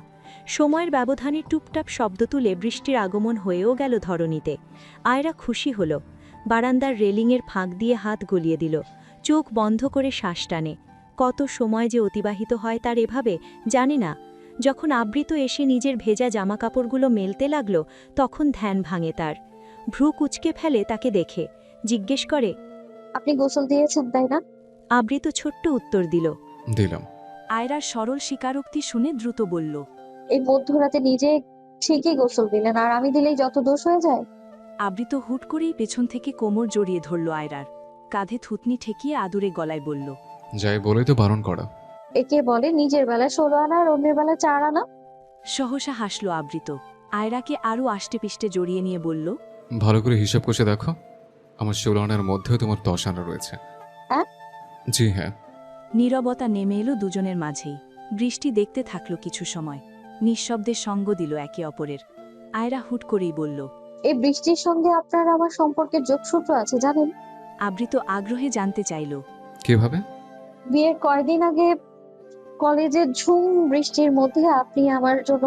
সময়ের ব্যবধানে টুপটাপ শব্দ তুলে বৃষ্টির আগমন হয়েও গেল ধরণীতে। আয়রা খুশি হল। বারান্দার রেলিংয়ের ফাঁক দিয়ে হাত গলিয়ে দিল, চোখ বন্ধ করে শ্বাস টানে। কত সময় যে অতিবাহিত হয় তার এভাবে, জানে না। যখন আবৃত এসে নিজের ভেজা জামাকাপড়গুলো মেলতে লাগল, তখন ধ্যান ভাঙে তার। ভ্রু কুঁচকে ফেলে তাকে দেখে, জিজ্ঞেস করে, আপনি গোসল দিয়েছেন তাই না? আবৃত ছোট্ট উত্তর দিল। দিলাম। আয়রার সরল স্বীকারোক্তি শুনে দ্রুত বলল, এই মধ্যরাতে নিজে ঠিকই গোসল দিলেন, আর আমি দিলেই যত দোষ হয়ে যায়। আবৃত হুট করেই পেছন থেকে কোমর জড়িয়ে ধরল আয়রার। কাঁধে থুতনি ঠেকিয়ে আদুরে গলায় বলল, যাই বলে তো বারণ করা। একে বলে নিজের বেলায় 16 আনা আর অন্যের বেলায় 4 আনা। সহসা হাসল আবৃত। আয়রাকে আরও আষ্টে পিষ্টে জড়িয়ে নিয়ে বলল, ভালো করে হিসাব কষে দেখো, আমার 16 আনার মধ্যেও তোমার 10 আনা রয়েছে। হ্যাঁ? জি হ্যাঁ। নীরবতা নেমে এলো দুজনের মাঝেই। বৃষ্টি দেখতে থাকল কিছু সময়। নিঃশব্দে সঙ্গ দিল একে অপরের। আয়রা হুট করেই বলল, এই বৃষ্টির সঙ্গে আপনার আমার সম্পর্কের যোগসূত্র আছে জানেন? আবৃত আগ্রহে জানতে চাইল, কিভাবে? বিয়ের কয়েকদিন আগে কলেজে ঝুম বৃষ্টির মধ্যে আপনি আমার জন্য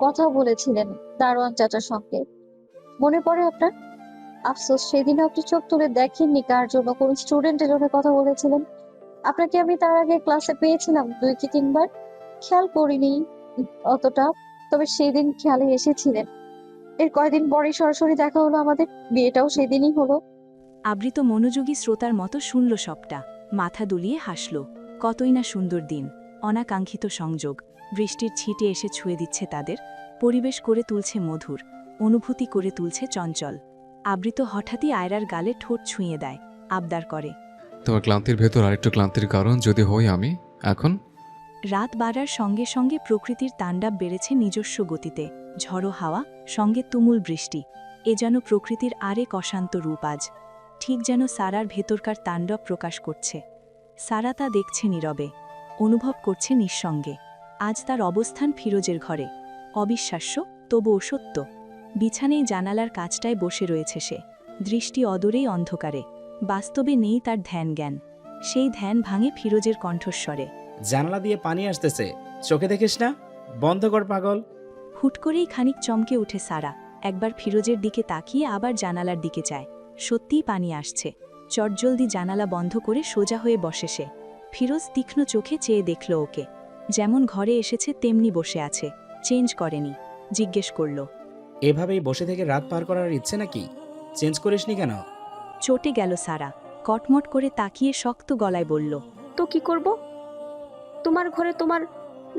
কথা বলেছিলেন দারোয়ান চাচার সঙ্গে, মনে পড়ে আপনার? আফসোস সেদিনও আপনি চোখ তুলে দেখেননি কার জন্য, কোন স্টুডেন্টের জন্য কথা বলেছিলেন। আপনাকে আমি তার আগে ক্লাসে পেয়েছিলাম 2 কি 3 বার, খেয়াল করিনি অতটা, তবে সেদিন খেয়ালে এসেছিলেন। এর কয়েকদিন পরে সরাসরি দেখা হলো আমাদের, বিয়েটাও সেদিনই হলো। আবৃত মনোযোগী শ্রোতার মতো শুনল সবটা, মাথা দুলিয়ে হাসল। কতই না সুন্দর দিন, অনাকাঙ্ক্ষিত সংযোগ। বৃষ্টির ছিটে এসে ছুঁয়ে দিচ্ছে তাদের, পরিবেশ করে তুলছে মধুর, অনুভূতি করে তুলছে চঞ্চল। আবৃত হঠাৎই আয়রার গালে ঠোঁট ছুঁয়ে দেয়, আবদার করে, তোমার ক্লান্তির ভেতর আরেকটু ক্লান্তির কারণ যদি হই আমি এখন। রাত বাড়ার সঙ্গে সঙ্গে প্রকৃতির তাণ্ডব বেড়েছে নিজস্ব গতিতে। ঝড়ো হাওয়া, সঙ্গে তুমুল বৃষ্টি। এ যেন প্রকৃতির আরেক অশান্ত রূপ আজ, ঠিক যেন সারার ভেতরকার তাণ্ডব প্রকাশ করছে। সারা তা দেখছে নীরবে, অনুভব করছে নিঃসঙ্গে। আজ তার অবস্থান ফিরোজের ঘরে। অবিশ্বাস্য, তবুও সত্য। বিছানেই জানালার কাছটায় বসে রয়েছে সে, দৃষ্টি অদূরেই অন্ধকারে। বাস্তবে নেই তার ধ্যান জ্ঞান। সেই ধ্যান ভাঙে ফিরোজের কণ্ঠস্বরে, জানালা দিয়ে পানি আসতেছে, চোখে দেখিস না? বন্ধ কর পাগল। হুট করেই খানিক চমকে ওঠে সারা, একবার ফিরোজের দিকে তাকিয়ে আবার জানালার দিকে যায়। সত্যিই পানি আসছে। চটজলদি জানালা বন্ধ করে সোজা হয়ে বসে সে। ফিরোজ তীক্ষ্ণ চোখে চেয়ে দেখল ওকে। যেমন ঘরে এসেছে তেমনি বসে আছে, চেঞ্জ করেনি। জিজ্ঞেস করল, এভাবেই বসে থেকে রাত পার করার ইচ্ছে নাকি? চেঞ্জ করিসনি কেন? চটে গেল সারা। কটমট করে তাকিয়ে শক্ত গলায় বলল, তো কি করব? তোমার ঘরে তোমার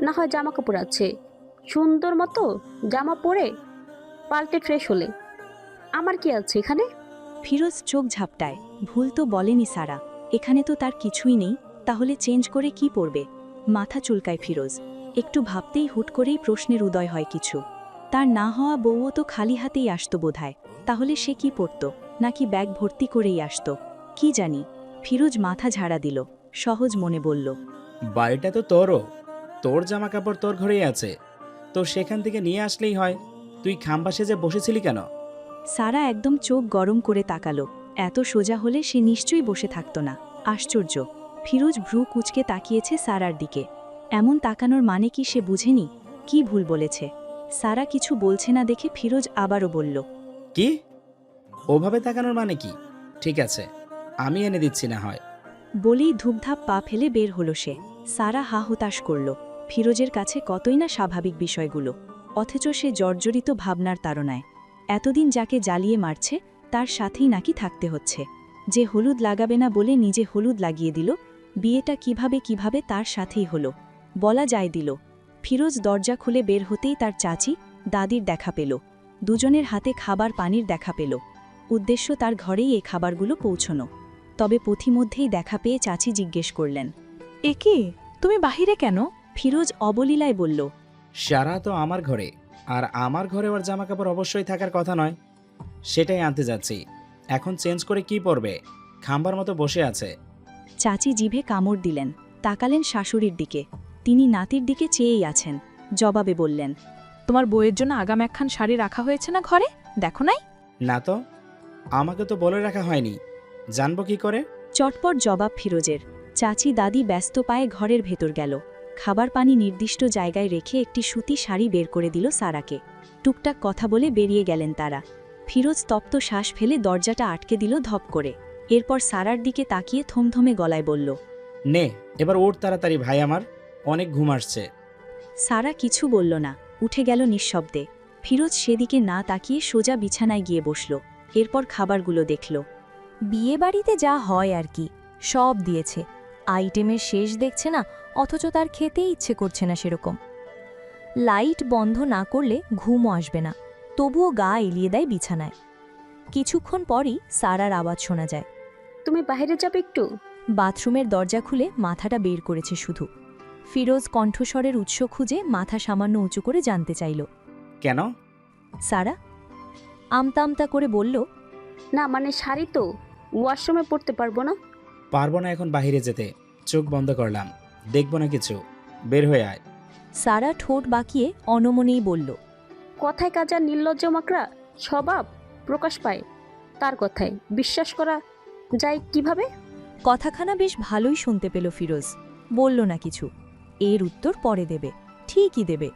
না হয় জামা কাপড় আছে, সুন্দর মতো জামা পরে পাল্টে ফ্রেশ হলে। আমার কি আছে এখানে? ফিরোজ চোখ ঝাপটায়। ভুল তো বলেনি সারা, এখানে তো তার কিছুই নেই, তাহলে চেঞ্জ করে কি পরবে? মাথা চুলকায় ফিরোজ। একটু ভাবতেই হুট করেই প্রশ্নের উদয় হয় কিছু। তার না হওয়া বউও তো খালি হাতেই আসতো বোধহয়, তাহলে সে কি পরত? নাকি ব্যাগ ভর্তি করেই আসতো? কি জানি। ফিরোজ মাথা ঝাড়া দিল, সহজ মনে বলল, বাড়িটা তো তোরও, তোর জামা কাপড় তোর ঘরেই আছে, তো সেখান থেকে নিয়ে আসলেই হয়। তুই খাম্বা সেজে বসেছিলি কেন? সারা একদম চোখ গরম করে তাকালো। এত সোজা হলে সে নিশ্চয়ই বসে থাকত না। আশ্চর্য। ফিরোজ ভ্রু কুঁচকে তাকিয়েছে সারার দিকে। এমন তাকানোর মানে কি সে বুঝেনি? কি ভুল বলেছে? সারা কিছু বলছে না দেখে ফিরোজ আবারও বলল, কি? ওভাবে তাকানোর মানে কি? ঠিক আছে, আমি এনে দিচ্ছি না হয়। বলেই ধূপধাপ পা ফেলে বের হলো সে। সারা হা হতাশ করল। ফিরোজের কাছে কতই না স্বাভাবিক বিষয়গুলো, অথচ সে জর্জরিত ভাবনার তাড়নায়। এতদিন যাকে জ্বালিয়ে মারছে তার সাথেই নাকি থাকতে হচ্ছে। যে হলুদ লাগাবে না বলে নিজে হলুদ লাগিয়ে দিল, বিয়েটা কিভাবে তার সাথেই হলো বলা যায় দিল। ফিরোজ দরজা খুলে বের হতেই তার চাচি দাদির দেখা পেল। দুজনের হাতে খাবার পানির দেখা পেল। উদ্দেশ্য তার ঘরেই এই খাবারগুলো পৌঁছনো। তবে পথিমধ্যেই দেখা পেয়ে চাচি জিজ্ঞেস করলেন, এ কি, তুমি বাহিরে কেন? ফিরোজ অবলীলায় বলল, সারা তো আমার ঘরে, আর আমার ঘরে ওর জামা কাপড় অবশ্যই থাকার কথা নয়, সেটাই আনতে যাচ্ছি। এখন চেঞ্জ করে কি পরবে? খাম্বার মতো বসে আছে। চাচি জিভে কামড় দিলেন, তাকালেন শাশুড়ির দিকে। তিনি নাতির দিকে চেয়েই আছেন। জবাবে বললেন, তোমার বউয়ের জন্য আগাম একখান শাড়ি রাখা হয়েছে না ঘরে, দেখো নাই? না তো, আমাকে তো বলে রাখা হয়নি, জানবো কি করে? চটপট জবাব ফিরোজের। চাচি দাদি ব্যস্ত পায়ে ঘরের ভেতর গেল। খাবার পানি নির্দিষ্ট জায়গায় রেখে একটি সুতি শাড়ি বের করে দিল সারাকে। টুকটাক কথা বলে বেরিয়ে গেলেন তারা। ফিরোজ তপ্ত শ্বাস ফেলে দরজাটা আটকে দিল ধপ করে। এরপর সারার দিকে তাকিয়ে থমথমে গলায় বলল, নে এবার ওর তাড়াতাড়ি ভাই, আমার অনেক ঘুম আসছে। সারা কিছু বলল না, উঠে গেল নিঃশব্দে। ফিরোজ সেদিকে না তাকিয়ে সোজা বিছানায় গিয়ে বসল। এরপর খাবারগুলো দেখল। বিয়ে বাড়িতে যা হয় আর কি, সব দিয়েছে। আইটেমের শেষ দেখছে না, অথচ তার খেতেই ইচ্ছে করছে না সেরকম। লাইট বন্ধ না করলে ঘুমও আসবে না, তবুও গা এলিয়ে দেয় বিছানায়। কিছুক্ষণ পরই সারার আওয়াজ শোনা যায়, তুমি বাইরে যাবে একটু? বাথরুমের দরজা খুলে মাথাটা বের করেছে শুধু। ফিরোজ কণ্ঠস্বরের উৎস খুঁজে মাথা সামান্য উঁচু করে জানতে চাইল, কেন? সারা আমতা আমতা করে বলল, না মানে শাড়ি তো ওয়াশরুমে পরতে পারবো না। পারবো না এখন বাইরে যেতে, চোখ বন্ধ করলাম, দেখবো না কিছু, বের হয়ে আয়। সারা ঠোঁট বাঁকিয়ে অনমনেই বলল, কথায় কাজা নির্লজ্জ মাকড়া স্বভাব প্রকাশ পায় তার কথায় বিশ্বাস করা যায় কিভাবে? কথাখানা বেশ ভালোই শুনতে পেল ফিরোজ। বলল না কিছু। এর উত্তর পরে দেবে, ঠিকই দেবে।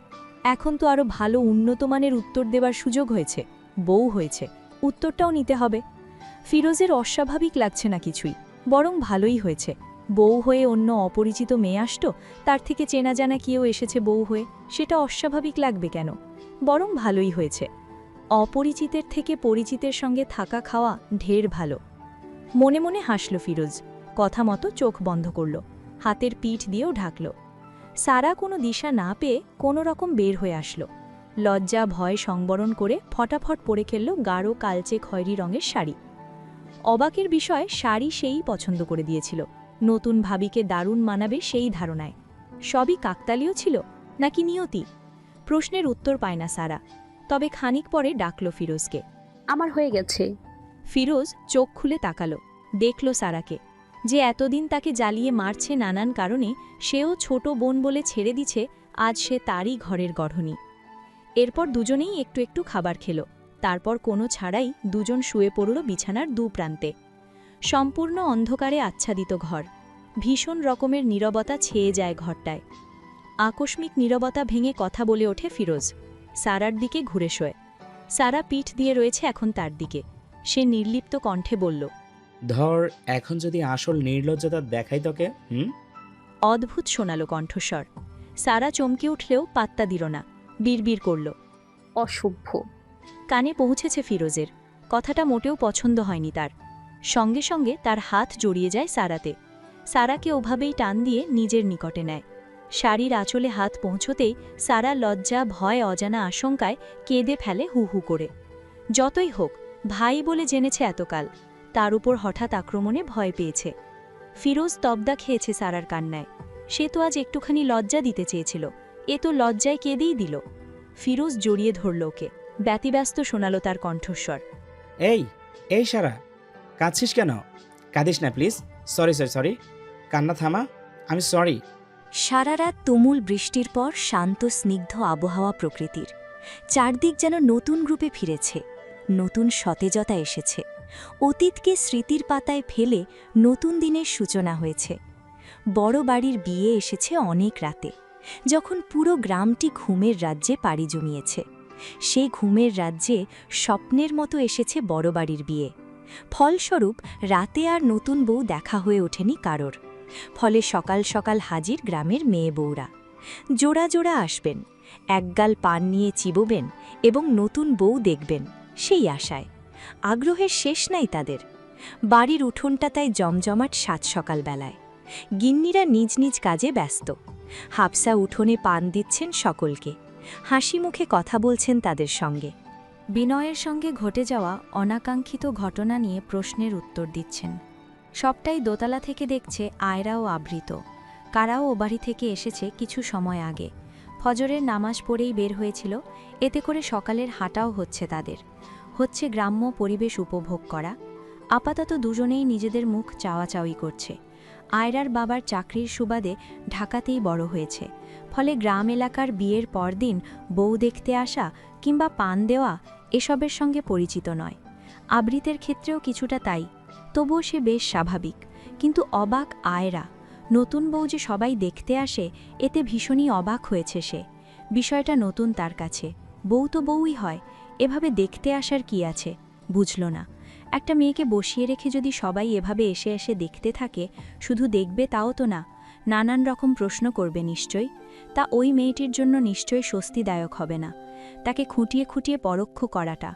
এখন তো আরও ভালো উন্নত মানের উত্তর দেবার সুযোগ হয়েছে, বউ হয়েছে, উত্তরটাও নিতে হবে। ফিরোজের অস্বাভাবিক লাগছে না কিছুই, বরং ভালোই হয়েছে। বউ হয়ে অন্য অপরিচিত মেয়ে আসত, তার থেকে চেনা জানা কেউ এসেছে বউ হয়ে, সেটা অস্বাভাবিক লাগবে কেন? বরং ভালোই হয়েছে। অপরিচিতের থেকে পরিচিতের সঙ্গে থাকা খাওয়া ঢের ভালো। মনে মনে হাসল ফিরোজ। কথা মতো চোখ বন্ধ করল, হাতের পিঠ দিয়েও ঢাকল। সারা কোনো দিশা না পেয়ে কোনো রকম বের হয়ে আসলো। লজ্জা ভয় সংবরণ করে ফটাফট পরে খেলল গাঢ় কালচে খয়েরি রঙের শাড়ি। অবাকের বিষয়, শাড়ি সেই পছন্দ করে দিয়েছিল। নতুন ভাবিকে দারুণ মানাবে সেই ধারণায়। সবই কাকতালীয় ছিল নাকি নিয়তি? প্রশ্নের উত্তর পায় না সারা। তবে খানিক পরে ডাকল ফিরোজকে। আমার হয়ে গেছে। ফিরোজ চোখ খুলে তাকালো, দেখল সারাকে, যে এতদিন তাকে জ্বালিয়ে মারছে নানান কারণে, সেও ছোট বোন বলে ছেড়ে দিছে, আজ সে তারই ঘরের গড়হনি। এরপর দুজনেই একটু একটু খাবার খেল। তারপর কোনো ছাড়াই দুজন শুয়ে পড়ল বিছানার দুপ্রান্তে। সম্পূর্ণ অন্ধকারে আচ্ছাদিত ঘর। ভীষণ রকমের নীরবতা ছেয়ে যায় ঘরটায়। আকস্মিক নীরবতা ভেঙে কথা বলে ওঠে ফিরোজ। সারার দিকে ঘুরে শোয়। সারা পিঠ দিয়ে রয়েছে এখন তার দিকে। সে নির্লিপ্ত কণ্ঠে বলল, ধর এখন যদি আসল নির্লজ্জতা দেখাই তোকে। অদ্ভুত শোনালো কণ্ঠস্বর। সারা চমকে উঠলেও পাত্তা দিল না, বিড়বিড় করল। অসভ্য। কানে পৌঁছেছে ফিরোজের। কথাটা মোটেও পছন্দ হয়নি তার। সঙ্গে সঙ্গে তার হাত জড়িয়ে যায় সারাতে। সারাকে ওভাবেই টান দিয়ে নিজের নিকটে নেয়। শাড়ির আঁচলে হাত পৌঁছতেই সারা লজ্জা, ভয়, অজানা আশঙ্কায় কেঁদে ফেলে হু হু করে। যতই হোক, ভাই বলে জেনেছে এতকাল, তার উপর হঠাৎ আক্রমণে ভয় পেয়েছে। ফিরোজ তবদা খেয়েছে সারার কান্নায়। সে তো আজ একটুখানি লজ্জা দিতে চেয়েছিল, এ তো লজ্জায় কেঁদেই দিল। ফিরোজ জড়িয়ে ধরল ওকে। ব্যতিব্যস্ত শোনালো তার কণ্ঠস্বর। এই এই সারা, কাঁদছিস কেন? কাঁদিস না প্লিজ। সরি সরি সরি, কান্না থামা। আমি সরি। সারা রাত তুমুল বৃষ্টির পর শান্ত স্নিগ্ধ আবহাওয়া প্রকৃতির। চারদিক যেন নতুন রূপে ফিরেছে, নতুন সতেজতা এসেছে। অতীতকে স্মৃতির পাতায় ফেলে নতুন দিনের সূচনা হয়েছে। বড় বাড়ির বিয়ে এসেছে অনেক রাতে, যখন পুরো গ্রামটি ঘুমের রাজ্যে পাড়ি জমিয়েছে। সেই ঘুমের রাজ্যে স্বপ্নের মতো এসেছে বড় বাড়ির বিয়ে। ফলস্বরূপ রাতে আর নতুন বউ দেখা হয়ে ওঠেনি কারোর। ফলে সকাল সকাল হাজির গ্রামের মেয়ে বউরা। জোড়া জোড়া আসবেন, একগাল পান নিয়ে চিবোবেন এবং নতুন বউ দেখবেন, সেই আশায়। আগ্রহের শেষ নাই তাদের। বাড়ির উঠোনটা তাই জমজমাট সাত সকাল বেলায়। গিন্নিরা নিজ নিজ কাজে ব্যস্ত। হাফসা উঠোনে পান দিচ্ছেন সকলকে, হাসি মুখে কথা বলছেন তাদের সঙ্গে। বিনয়ের সঙ্গে ঘটে যাওয়া অনাকাঙ্ক্ষিত ঘটনা নিয়ে প্রশ্নের উত্তর দিচ্ছেন। সবটাই দোতলা থেকে দেখছে আয়রা ও আবৃত। কারাও ও বাড়ি থেকে এসেছে কিছু সময় আগে। ফজরের নামাজ পড়েই বের হয়েছিল, এতে করে সকালের হাঁটাও হচ্ছে তাদের। হচ্ছে গ্রাম্য পরিবেশ উপভোগ করা। আপাতত দুজনেই নিজেদের মুখ চাওয়াচাওয়ি করছে। আয়রার বাবার চাকরির সুবাদে ঢাকাতেই বড় হয়েছে, ফলে গ্রাম এলাকার বিয়ের পরদিন বউ দেখতে আসা কিংবা পান দেওয়া এসবের সঙ্গে পরিচিত নয়। আবৃতের ক্ষেত্রেও কিছুটা তাই। তবুও সে বেশ স্বাভাবিক। কিন্তু অবাক আয়রা। নতুন বউ যে সবাই দেখতে আসে, এতে ভীষণই অবাক হয়েছে সে। বিষয়টা নতুন তার কাছে। বউ তো বউই হয়, এভাবে দেখতে আসার কি আছে, বুঝল না। একটা মেয়েকে বসিয়ে রেখে যদি সবাই এভাবে এসে এসে দেখতে থাকে, শুধু দেখবে তাও তো না, নানান রকম প্রশ্ন করবে নিশ্চয়ই। তা ওই মেয়েটির জন্য নিশ্চয়ই স্বস্তিদায়ক হবে না। তাকে খুঁটিয়ে খুঁটিয়ে পরোক্ষ করাটা।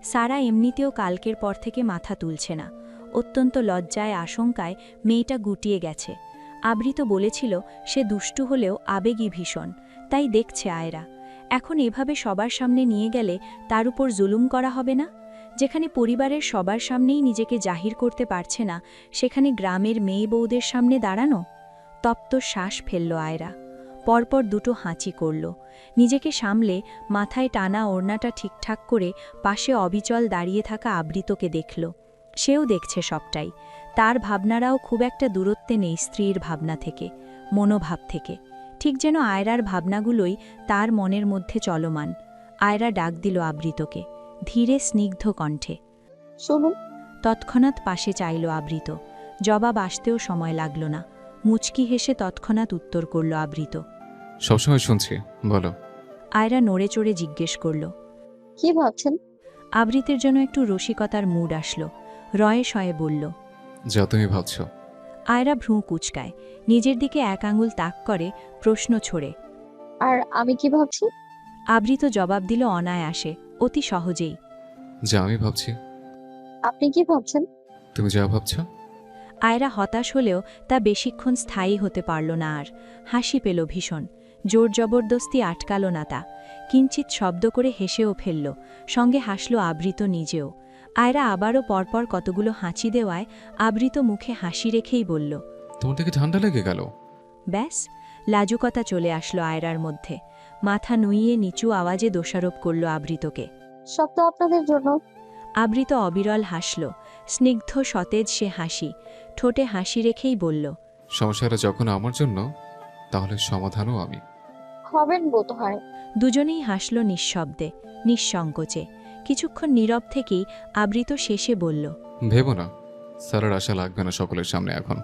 সারা এমনিতেও কালকের পর থেকে মাথা তুলছে না। অত্যন্ত লজ্জায় আশঙ্কায় মেয়েটা গুটিয়ে গেছে। আবৃত বলেছিল সে দুষ্টু হলেও আবেগী ভীষণ, তাই দেখছে আয়রা। এখন এভাবে সবার সামনে নিয়ে গেলে তার উপর জুলুম করা হবে না? যেখানে পরিবারের সবার সামনেই নিজেকে জাহির করতে পারছে না, সেখানে গ্রামের মেয়ে বউদের সামনে দাঁড়ানো? তপ্ত শ্বাস ফেলল আয়রা। পরপর দুটো হাঁচি করল। নিজেকে সামলে মাথায় টানা ওড়নাটা ঠিকঠাক করে পাশে অবিচল দাঁড়িয়ে থাকা আবৃতকে দেখল। সেও দেখছে সবটাই। তার ভাবনারাও খুব একটা দূরত্বে নেই স্ত্রীর ভাবনা থেকে, মনোভাব থেকে। ঠিক যেন আয়রার ভাবনাগুলোই তার মনের মধ্যে চলমান। আয়রা ডাক দিল আবৃতকে, ধীরে স্নিগ্ধ কণ্ঠে। শুনুন। তৎক্ষণাৎ পাশে চাইল আবৃত। জবাব আসতেও সময় লাগল না। মুচকি হেসে তৎক্ষণাৎ উত্তর করল আবৃত। সবসময় শুনছি, বলো। আয়রা নড়ে চড়ে জিজ্ঞেস করল, কি ভাবছেন? আবৃতের জন্য একটু রসিকতার মুড আসলো। রয়ে শয়ে বলল, যা তুমি ভাবছো। আয়রা ভ্রু কুচকায়, নিজের দিকে এক আঙুল তাক করে প্রশ্ন ছড়ে। আর আমি কি ভাবছি? আবৃত জবাব দিল অনায়াসে, অতি সহজেই। যা আমি ভাবছি। আপনি কি ভাবছেন? তুমি যা ভাবছো। আয়রা হতাশ হলেও তা বেশিক্ষণ স্থায়ী হতে পারল না আর। হাসি পেল ভীষণ। জোর জবরদস্তি আটকাল না তা। কিঞ্চিত শব্দ করে হেসেও ফেলল, সঙ্গে হাসল আবৃত নিজেও। আয়রা আবারও পরপর কতগুলো হাঁচি দেওয়ায় আবৃত মুখে হাসি রেখেই বলল, তোমার থেকে ঠান্ডা লেগে গেল। ব্যাস, লাজুকতা চলে আসলো আয়রার মধ্যে। মাথা নুইয়ে নিচু আওয়াজে দোষারোপ করল আবৃতকে। সব তো আপনাদের জন্য। আবৃত অবিরল হাসল, স্নিগ্ধ সতেজ সে হাসি। ঠোঁটে হাসি রেখেই বলল, সমস্যাটা যখন আমার জন্য, তাহলে সমাধানও আমি। হবেন বোধ হয়। দুজনেই হাসল নিঃশব্দে, নিঃসংকোচে। কিছুক্ষণ নীরব থেকেই আবৃত শেষে বলল, ভেবো না, স্যারের আশা লাগবে না সকলের সামনে এখন।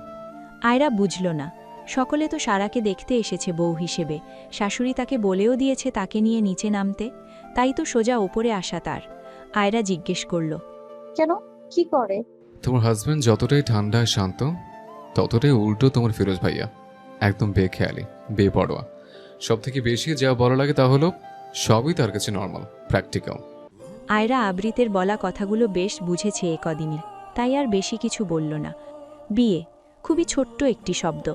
আয়রা বুঝল না। সকলে তো সারাকে দেখতে এসেছে বউ হিসেবে, শাশুড়ি তাকে বলেও দিয়েছে তাকে নিয়ে নিচে নামতে, তাই তো সোজা ওপরে আসা তার। আয়রা জিজ্ঞেস করল, কেন, কি করে? তোমার হাজব্যান্ড যতটাই ঠান্ডা আর শান্ত, ততটাই উল্টো তোমার ফিরোজ ভাইয়া। একদম বেখেয়ালি, বেপরোয়া। সব থেকে বেশি যা বলা লাগে তা হলো সবই তার কাছে নর্মাল, প্র্যাকটিক্যাল। আয়রা আবৃতের বলা কথাগুলো বেশ বুঝেছে এ কদিনে, তাই আর বেশি কিছু বলল না। বিয়ে খুবই ছোট্ট একটি শব্দ,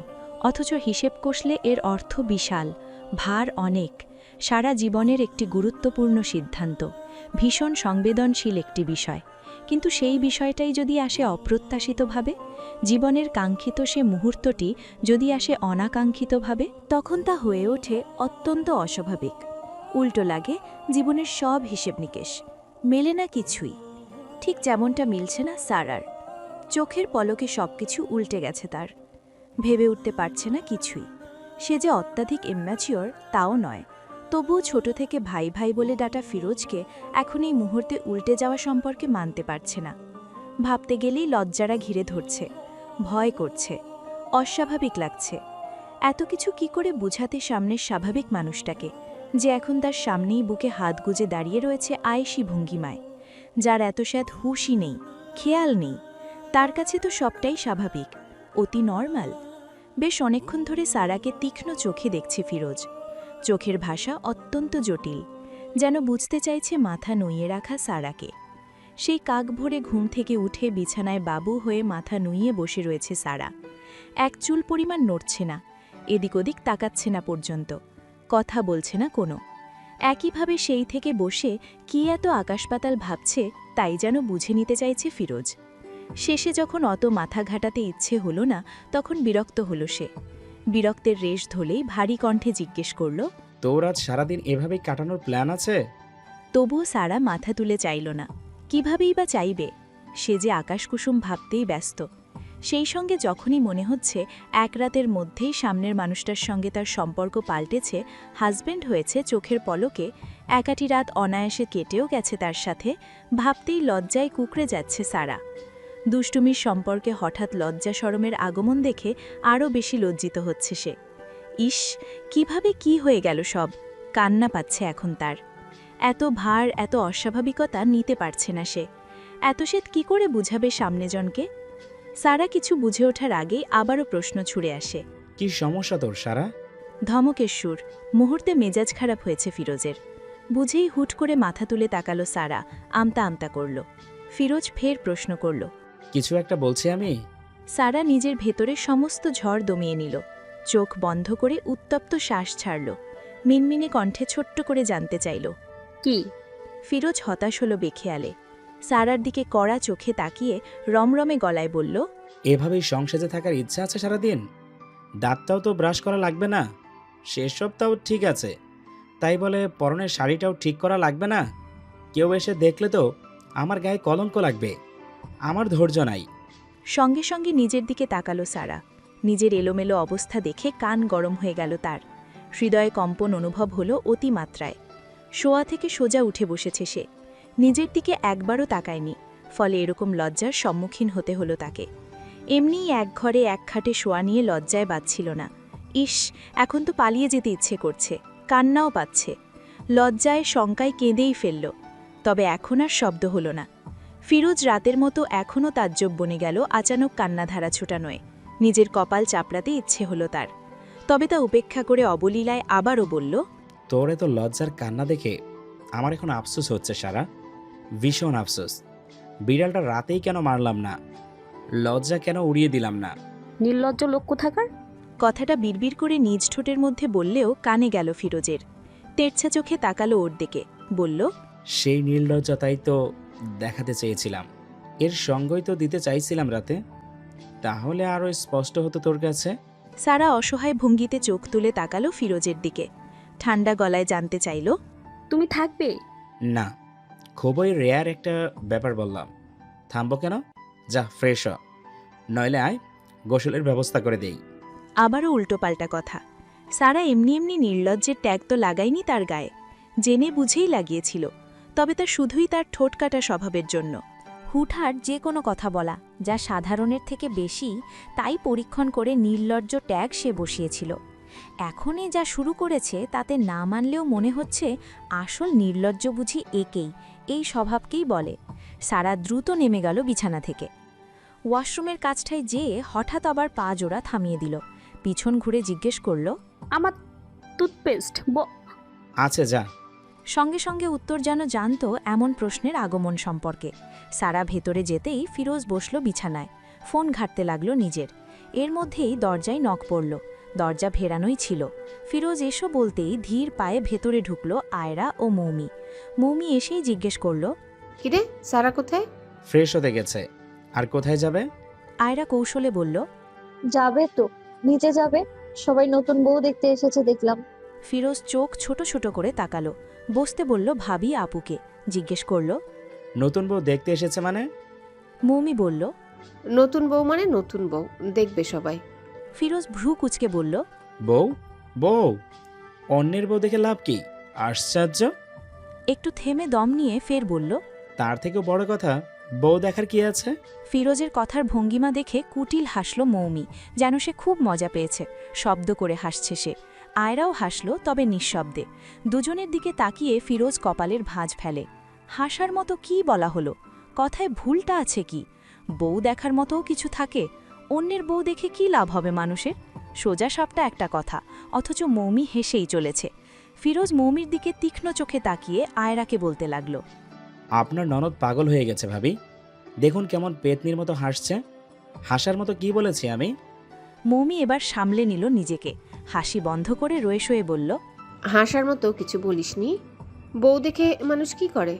অথচ হিসেব কষলে এর অর্থ বিশাল, ভার অনেক। সারা জীবনের একটি গুরুত্বপূর্ণ সিদ্ধান্ত, ভীষণ সংবেদনশীল একটি বিষয়। কিন্তু সেই বিষয়টাই যদি আসে অপ্রত্যাশিতভাবে, জীবনের কাঙ্ক্ষিত সে মুহূর্তটি যদি আসে অনাকাঙ্ক্ষিতভাবে, তখন তা হয়ে ওঠে অত্যন্ত অস্বাভাবিক। উল্টো লাগে জীবনের সব হিসেব নিকেশ, মেলে না কিছুই। ঠিক যেমনটা মিলছে না সারার। চোখের পলকে সবকিছু উল্টে গেছে তার, ভেবে উঠতে পারছে না কিছুই। সে যে অত্যাধিক ইম্যাচিওর তাও নয়, তবুও ছোট থেকে ভাই ভাই বলে ডাটা ফিরোজকে এখন এই মুহূর্তে উল্টে যাওয়া সম্পর্কে মানতে পারছে না। ভাবতে গেলেই লজ্জারা ঘিরে ধরছে, ভয় করছে, অস্বাভাবিক লাগছে। এত কিছু কি করে বুঝাতে সামনের স্বাভাবিক মানুষটাকে, যে এখন তার সামনেই বুকে হাত গুজে দাঁড়িয়ে রয়েছে আয়েশি ভঙ্গিমায়, যার এত স্যাত হুশই নেই, খেয়াল নেই। তার কাছে তো সবটাই স্বাভাবিক, অতি নর্মাল। বেশ অনেকক্ষণ ধরে সারাকে তীক্ষ্ণ চোখে দেখছে ফিরোজ। চোখের ভাষা অত্যন্ত জটিল, যেন বুঝতে চাইছে মাথা নুইয়ে রাখা সারাকে। সেই কাক ভরে ঘুম থেকে উঠে বিছানায় বাবু হয়ে মাথা নুইয়ে বসে রয়েছে সারা। এক চুল পরিমাণ নড়ছে না, এদিক ওদিক তাকাচ্ছে না পর্যন্ত, কথা বলছে না কোনো। একইভাবে সেই থেকে বসে কি এত আকাশপাতাল ভাবছে তাই যেন বুঝে নিতে চাইছে ফিরোজ। শেষে যখন অত মাথা ঘাটাতে ইচ্ছে হলো না, তখন বিরক্ত হলো সে। বিরক্তের রেশ ধরলেই ভারী কণ্ঠে জিজ্ঞেস করল, তোর আজ সারাদিন এভাবেই কাটানোর প্ল্যান আছে? তবুও সারা মাথা তুলে চাইল না। কিভাবেই বা চাইবে, সে যে আকাশকুসুম ভাবতেই ব্যস্ত। সেই সঙ্গে যখনই মনে হচ্ছে এক রাতের মধ্যেই সামনের মানুষটার সঙ্গে তার সম্পর্ক পাল্টেছে, হাজব্যান্ড হয়েছে চোখের পলকে, একাটি রাত অনায়াসে কেটেও গেছে তার সাথে, ভাবতেই লজ্জায় কুকড়ে যাচ্ছে সারা। দুষ্টুমির সম্পর্কে হঠাৎ লজ্জা শরমের আগমন দেখে আরও বেশি লজ্জিত হচ্ছে সে। ইস, কিভাবে কি হয়ে গেল সব! কান্না পাচ্ছে এখন তার। এত ভার, এত অস্বাভাবিকতা নিতে পারছে না সে। এত শ্বেত কি করে বুঝাবে সামনেজনকে? সারা কিছু বুঝে ওঠার আগেই আবারও প্রশ্ন ছুড়ে আসে, কি সমস্যা তোর সারা? ধমকের সুর। মুহূর্তে মেজাজ খারাপ হয়েছে ফিরোজের। বুঝেই হুট করে মাথা তুলে তাকালো সারা, আমতা আমতা করল। ফিরোজ ফের প্রশ্ন করল, কিছু একটা বলছি আমি। সারা নিজের ভেতরে সমস্ত ঝড় দমিয়ে নিল, চোখ বন্ধ করে উত্তপ্ত শ্বাস ছাড়ল। মিনমিনে কণ্ঠে ছোট্ট করে জানতে চাইল, কি? ফিরোজ হতাশ হল বেখেয়ালে। সারার দিকে কড়া চোখে তাকিয়ে রমরমে গলায় বলল, এভাবেই সংসারে থাকার ইচ্ছা আছে সারাদিন? দাঁতটাও তো ব্রাশ করা লাগবে না? সেসব তাও ঠিক আছে, তাই বলে পরনের শাড়িটাও ঠিক করা লাগবে না? কেউ এসে দেখলে তো আমার গায়ে কলঙ্ক লাগবে। আমার ধৈর্য নাই। সঙ্গে সঙ্গে নিজের দিকে তাকালো সারা। নিজের এলোমেলো অবস্থা দেখে কান গরম হয়ে গেল তার। হৃদয়ে কম্পন অনুভব হলো অতিমাত্রায়। শোয়া থেকে সোজা উঠে বসেছে সে। নিজের দিকে একবারও তাকায়নি, ফলে এরকম লজ্জার সম্মুখীন হতে হলো তাকে। এমনিই এক ঘরে এক খাটে শোয়া নিয়ে লজ্জায় বাঁচছিল না। ইস, এখন তো পালিয়ে যেতে ইচ্ছে করছে, কান্নাও পাচ্ছে। লজ্জায় শঙ্কায় কেঁদেই ফেলল, তবে এখন আর শব্দ হলো না। ফিরোজ রাতের মতো এখনও তাজ্জব বনে গেল আচানক কান্নাধারা ছুটানোয়। নিজের কপাল চাপড়াতে ইচ্ছে হলো তার, তবে তা উপেক্ষা করে অবলীলায় আবারও বলল, তোর এত লজ্জার কান্না দেখে আমার এখন আফসোস হচ্ছে সারা, ভীষণ আফসোস। বিড়ালটা রাতেই কেন মারলাম না? লজ্জা কেন উড়িয়ে দিলাম না? নির্লজ্জ লোক কোথাকার! কথাটা বিড়বিড় করে নিজ ঠোঁটের মধ্যে বললেও কানে গেল ফিরোজের। তেরছা চোখে তাকালো ওর দিকে, বলল, সেই নির্লজ্জতাই তো দেখাতে চেয়েছিলাম, এর সঙ্গই তো দিতে চাইছিলাম রাতে। তাহলে আরও স্পষ্ট হতো তোর কাছে। সারা অসহায় ভঙ্গিতে চোখ তুলে তাকালো ফিরোজের দিকে। ঠান্ডা গলায় জানতে চাইল, তুমি থাকবে? না, খুবই রেয়ার একটা ব্যাপার বললাম। থামবো কেন? যা ফ্রেশ হ, নইলে আয় গোসলের ব্যবস্থা করে দেই। আবারও উল্টোপাল্টা কথা। সারা এমনি এমনি নির্লজ্জের ট্যাগ তো লাগায়নি তার গায়ে, জেনে বুঝেই লাগিয়েছিল, তবে তা শুধুই তার ঠোঁট কাটা স্বভাবের জন্য। হুটহাট যে কোনো কথা বলা, যা সাধারণের থেকে বেশি, তাই পরীক্ষণ করে নির্লজ্জ ট্যাগ সে বসিয়েছিল। এখনই যা শুরু করেছে তাতে না মানলেও মনে হচ্ছে আসল নির্লজ্জ বুঝি একেই, এই স্বভাবকেই বলে। সারা দ্রুত নেমে গেল বিছানা থেকে। ওয়াশরুমের কাছটায় যেয়ে হঠাৎ আবার পা জোড়া থামিয়ে দিল। পিছন ঘুরে জিজ্ঞেস করল, আমার টুথপেস্ট আছে যা। সঙ্গে সঙ্গে উত্তর যেন জানত এমন প্রশ্নের আগমন সম্পর্কে। সারা ভেতরে যেতেই ফিরোজ বসল বিছানায়, ফোন ঘাঁটতে লাগলো নিজের। এর মধ্যেই দরজায় নক পড়ল। দরজা ভেরানোই ছিল। ফিরোজ এসো বলতেই ধীর পায়ে ভেতরে ঢুকল আয়রা ও মৌমি। মৌমি এসেই জিজ্ঞেস করল, কিরে সারা কোথায়? ফ্রেশ হতে গেছে। আর কোথায় যাবে? আয়রা কৌশলে বলল, যাবে তো, নিচে যাবে। সবাই নতুন বউ দেখতে এসেছে দেখলাম। ফিরোজ চোখ ছোট ছোট করে তাকালো। বসতে বলল ভাবি আপুকে। জিজ্ঞেস করল, নতুন বউ দেখতে এসেছে মানে? মৌমি বলল, নতুন বউ মানে নতুন বউ দেখবে সবাই। ফিরোজ ভ্রু কুচকে বলল, বউ? বউ? অন্যের বউ দেখে লাভ কি? আশ্চর্য। একটু থেমে দম নিয়ে ফের বলল, তার থেকেও বড় কথা, বউ দেখার কি আছে? ফিরোজের কথার ভঙ্গিমা দেখে কুটিল হাসল মৌমি, যেন সে খুব মজা পেয়েছে। শব্দ করে হাসছে সে। আয়রাও হাসল, তবে নিঃশব্দে। দুজনের দিকে তাকিয়ে ফিরোজ কপালের ভাঁজ ফেলে। হাসার মতো কি বলা হলো? কথায় ভুলটা আছে কি? বউ দেখার মতোও কিছু থাকে? অন্যের বউ দেখে কি লাভ হবে মানুষের? সোজা সাপটা একটা কথা, অথচ মৌমি হেসেই চলেছে। ফিরোজ মৌমির দিকে তীক্ষ্ণ চোখে তাকিয়ে আয়রাকে বলতে লাগল, আপনার ননদ পাগল হয়ে গেছে ভাবি। দেখুন কেমন পেতনির মতো হাসছে। হাসার মতো কি বলেছি আমি? মৌমি এবার সামলে নিল নিজেকে। হাসি বন্ধ করে রয়ে শয়ে বলল, হাসার মতো কিছু বলিসনি। বউ দেখে মানুষ কি করে?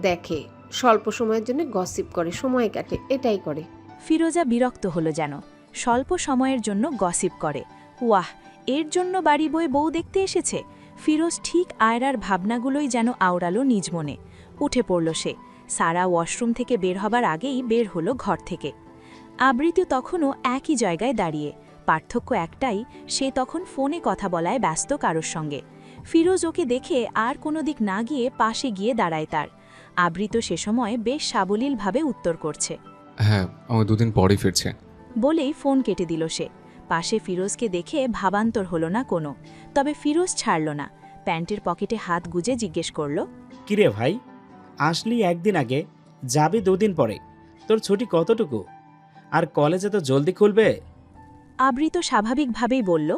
দেখে, স্বল্প সময়ের জন্য গসিপ করে, সময় কাটে, এটাই করে। ফিরোজা বিরক্ত হলো যেন। স্বল্প সময়ের জন্য গসিপ করে? ওয়াহ, এর জন্য বাড়ি বয়ে বউ দেখতে এসেছে? ফিরোজ ঠিক আয়রার ভাবনাগুলোই যেন আওড়ালো নিজ মনে। উঠে পড়ল সে। সারা ওয়াশরুম থেকে বের হবার আগেই বের হলো ঘর থেকে। আবৃতি তখনও একই জায়গায় দাঁড়িয়ে। পার্থক্য একটাই, সে তখন ফোনে কথা বলায় ব্যস্ত কারোর সঙ্গে। ফিরোজ ওকে দেখে আর কোনো দিক না গিয়ে পাশে গিয়ে দাঁড়ায় তার। আবৃত সে সময় বেশ সাবলীলভাবে উত্তর করছে। হ্যাঁ, আমার 2 দিন পরেই ফিরছে। বলেই ফোন কেটে দিল সে। পাশে ফিরোজকে দেখে ভাবান্তর হলো না কোনো। তবে ফিরোজ ছাড়ল না। প্যান্টের পকেটে হাত গুজে জিজ্ঞেস করল, কিরে ভাই, আসলি একদিন আগে, যাবি 2 দিন পরে। তোর ছুটি কতটুকু? আর কলেজে তো জলদি খুলবে। আবৃত স্বাভাবিকভাবেই বলল,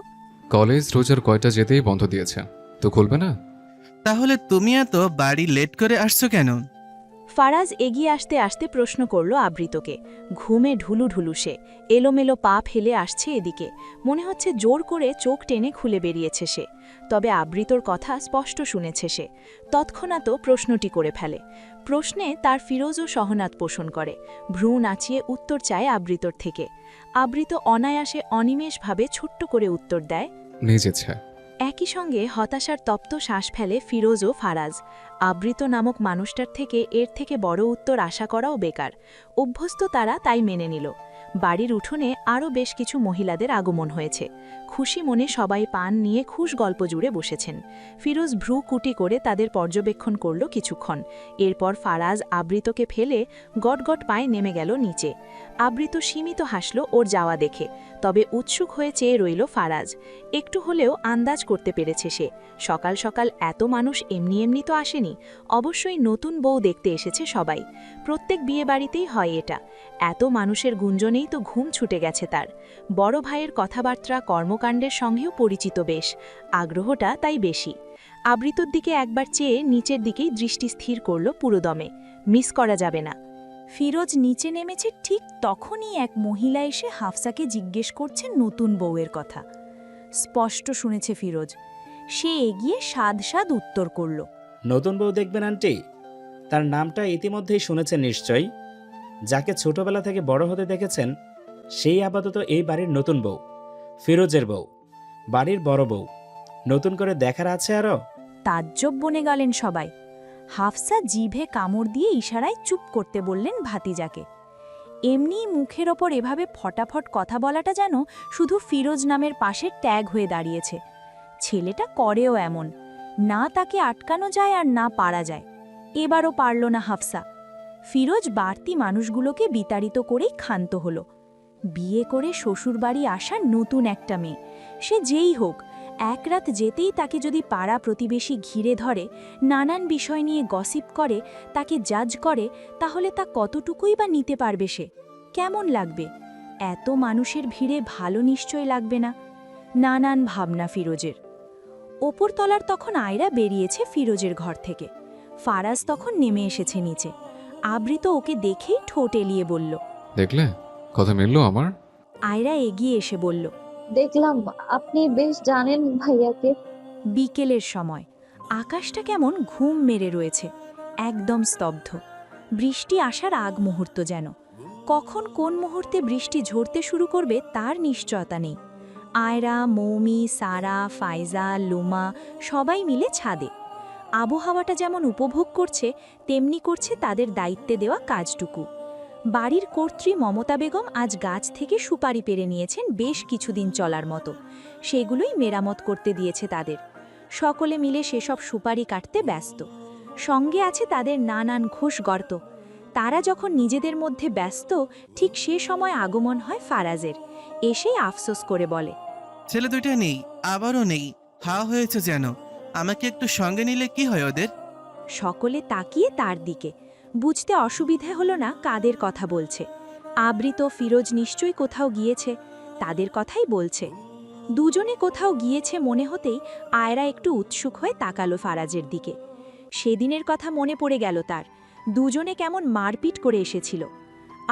কলেজ রোজার কয়টা যেতেই বন্ধ দিয়েছে, তো খুলবে না? তাহলে তুমি এত বাড়ি লেট করে আসছো কেন? ফারাজ এগিয়ে আসতে আসতে প্রশ্ন করল আবৃতকে। ঘুমে ঢুলু ঢুলু সে। এলোমেলো পা ফেলে আসছে এদিকে। মনে হচ্ছে জোর করে চোখ টেনে খুলে বেরিয়েছে সে। তবে আবৃতর কথা স্পষ্ট শুনেছে সে। তৎক্ষণাৎ প্রশ্নটি করে ফেলে। প্রশ্নে তার ফিরোজও সহনাদ পোষণ করে। ভ্রু নাচিয়ে উত্তর চায় আবৃতর থেকে। আবৃত অনায়াসে অনিমেষভাবে ছোট্ট করে উত্তর দেয়, নিজ ইচ্ছে। একই সঙ্গে হতাশার তপ্ত শ্বাস ফেলে ফিরোজ ও ফারাজ। আবৃত নামক মানুষটার থেকে এর থেকে বড় উত্তর আশা করাও বেকার। অভ্যস্ত তারা তাই মেনে নিল। বাড়ির উঠোনে আরও বেশ কিছু মহিলাদের আগমন হয়েছে। খুশি মনে সবাই পান নিয়ে খুশ গল্প জুড়ে বসেছেন। ফিরোজ ভ্রু কুটি করে তাদের পর্যবেক্ষণ করল কিছুক্ষণ। এরপর ফারাজ আবৃতকে ফেলে গটগট পায়ে নেমে গেল নিচে। আবৃত সীমিত হাসল ওর যাওয়া দেখে। তবে উৎসুক হয়ে চেয়ে রইল ফারাজ। একটু হলেও আন্দাজ করতে পেরেছে সে। সকাল সকাল এত মানুষ এমনি এমনি তো আসেনি। অবশ্যই নতুন বউ দেখতে এসেছে সবাই। প্রত্যেক বিয়ে বাড়িতেই হয় এটা। এত মানুষের গুঞ্জনেই তো ঘুম ছুটে গেছে তার। বড় ভাইয়ের কথাবার্তা কর্মকাণ্ডের সঙ্গেও পরিচিত বেশ। আগ্রহটা তাই বেশি। আবৃতর দিকে একবার চেয়ে নিচের দিকেই দৃষ্টি স্থির করল পুরোদমে। মিস করা যাবে না। ফিরোজ নিচে নেমেছে ঠিক তখনই এক মহিলা এসে হাফসাকে জিজ্ঞেস করছে নতুন বউয়ের কথা। স্পষ্ট শুনেছে ফিরোজ। সে এগিয়ে সাদ উত্তর করল, নতুন বউ দেখবেন আন্টি? তার নামটা ইতিমধ্যেই শুনেছেন নিশ্চয়ই। যাকে ছোটবেলা থেকে বড় হতে দেখেছেন, সেই আপাতত এই বাড়ির নতুন বউ, ফিরোজের বউ, বাড়ির বড় বউ। নতুন করে দেখার আছে আরও। তাজ্জব বনে গেলেন সবাই। হাফসা জিভে কামড় দিয়ে ইশারায় চুপ করতে বললেন ভাতিজাকে। এমনি মুখের ওপর এভাবে ফটাফট কথা বলাটা যেন শুধু ফিরোজ নামের পাশে ট্যাগ হয়ে দাঁড়িয়েছে। ছেলেটা করেও এমন, না তাকে আটকানো যায় আর না পারা যায়। এবারও পারল না হাফসা। ফিরোজ বাড়তি মানুষগুলোকে বিতাড়িত করেই ক্ষান্ত হল। বিয়ে করে শ্বশুরবাড়ি আসা নতুন একটা মেয়ে, সে যেই হোক, এক রাত যেতেই তাকে যদি পাড়া প্রতিবেশী ঘিরে ধরে, নানান বিষয় নিয়ে গসিপ করে, তাকে জাজ করে, তাহলে তা কতটুকুই বা নিতে পারবে সে? কেমন লাগবে? এত মানুষের ভিড়ে ভালো নিশ্চয় লাগবে না। নানান ভাবনা ফিরোজের। ওপরতলার তখন আয়রা বেরিয়েছে ফিরোজের ঘর থেকে। ফারাজ তখন নেমে এসেছে নিচে। আবৃত ওকে দেখেই ঠোঁট এলিয়ে বলল। দেখলে কথা মিলল আমার? আয়রা এগিয়ে এসে বলল। দেখলাম আপনি বেশ জানেন ভাইয়াকে। বিকেলের সময় আকাশটা কেমন ঘুম মেরে রয়েছে, একদম স্তব্ধ। বৃষ্টি আসার আগ মুহূর্ত যেন। কখন কোন মুহূর্তে বৃষ্টি ঝরতে শুরু করবে তার নিশ্চয়তা নেই। আয়রা, মৌমি, সারা, ফাইজা, লুমা সবাই মিলে ছাদে। আবহাওয়াটা যেমন উপভোগ করছে, তেমনি করছে তাদের দায়িত্বে দেওয়া কাজটুকু। বাড়ির কর্ত্রী মমতা বেগম আজ গাছ থেকে সুপারি পেরে নিয়েছেন বেশ কিছুদিন চলার মতো। সেগুলোই মেরামত করতে দিয়েছে তাদের। সকলে মিলে সেসব সুপারি কাটতে ব্যস্ত। সঙ্গে আছে তাদের নানান ঘোষ গর্ত। তারা যখন নিজেদের মধ্যে ব্যস্ত, ঠিক সে সময় আগমন হয় ফারাজের। এসেই আফসোস করে বলে, ছেলে দুইটা নেই, আবারও নেই, হাওয়া হয়েছে যেন। আমাকে একটু সঙ্গে নিলে কি হয় ওদের? সকলে তাকিয়ে তার দিকে। বুঝতে অসুবিধে হলো না কাদের কথা বলছে। আবৃত, ফিরোজ নিশ্চয়ই কোথাও গিয়েছে, তাদের কথাই বলছে। দুজনে কোথাও গিয়েছে মনে হতেই আয়রা একটু উৎসুক হয়ে তাকালো ফারাজের দিকে। সেদিনের কথা মনে পড়ে গেল তার। দুজনে কেমন মারপিট করে এসেছিল।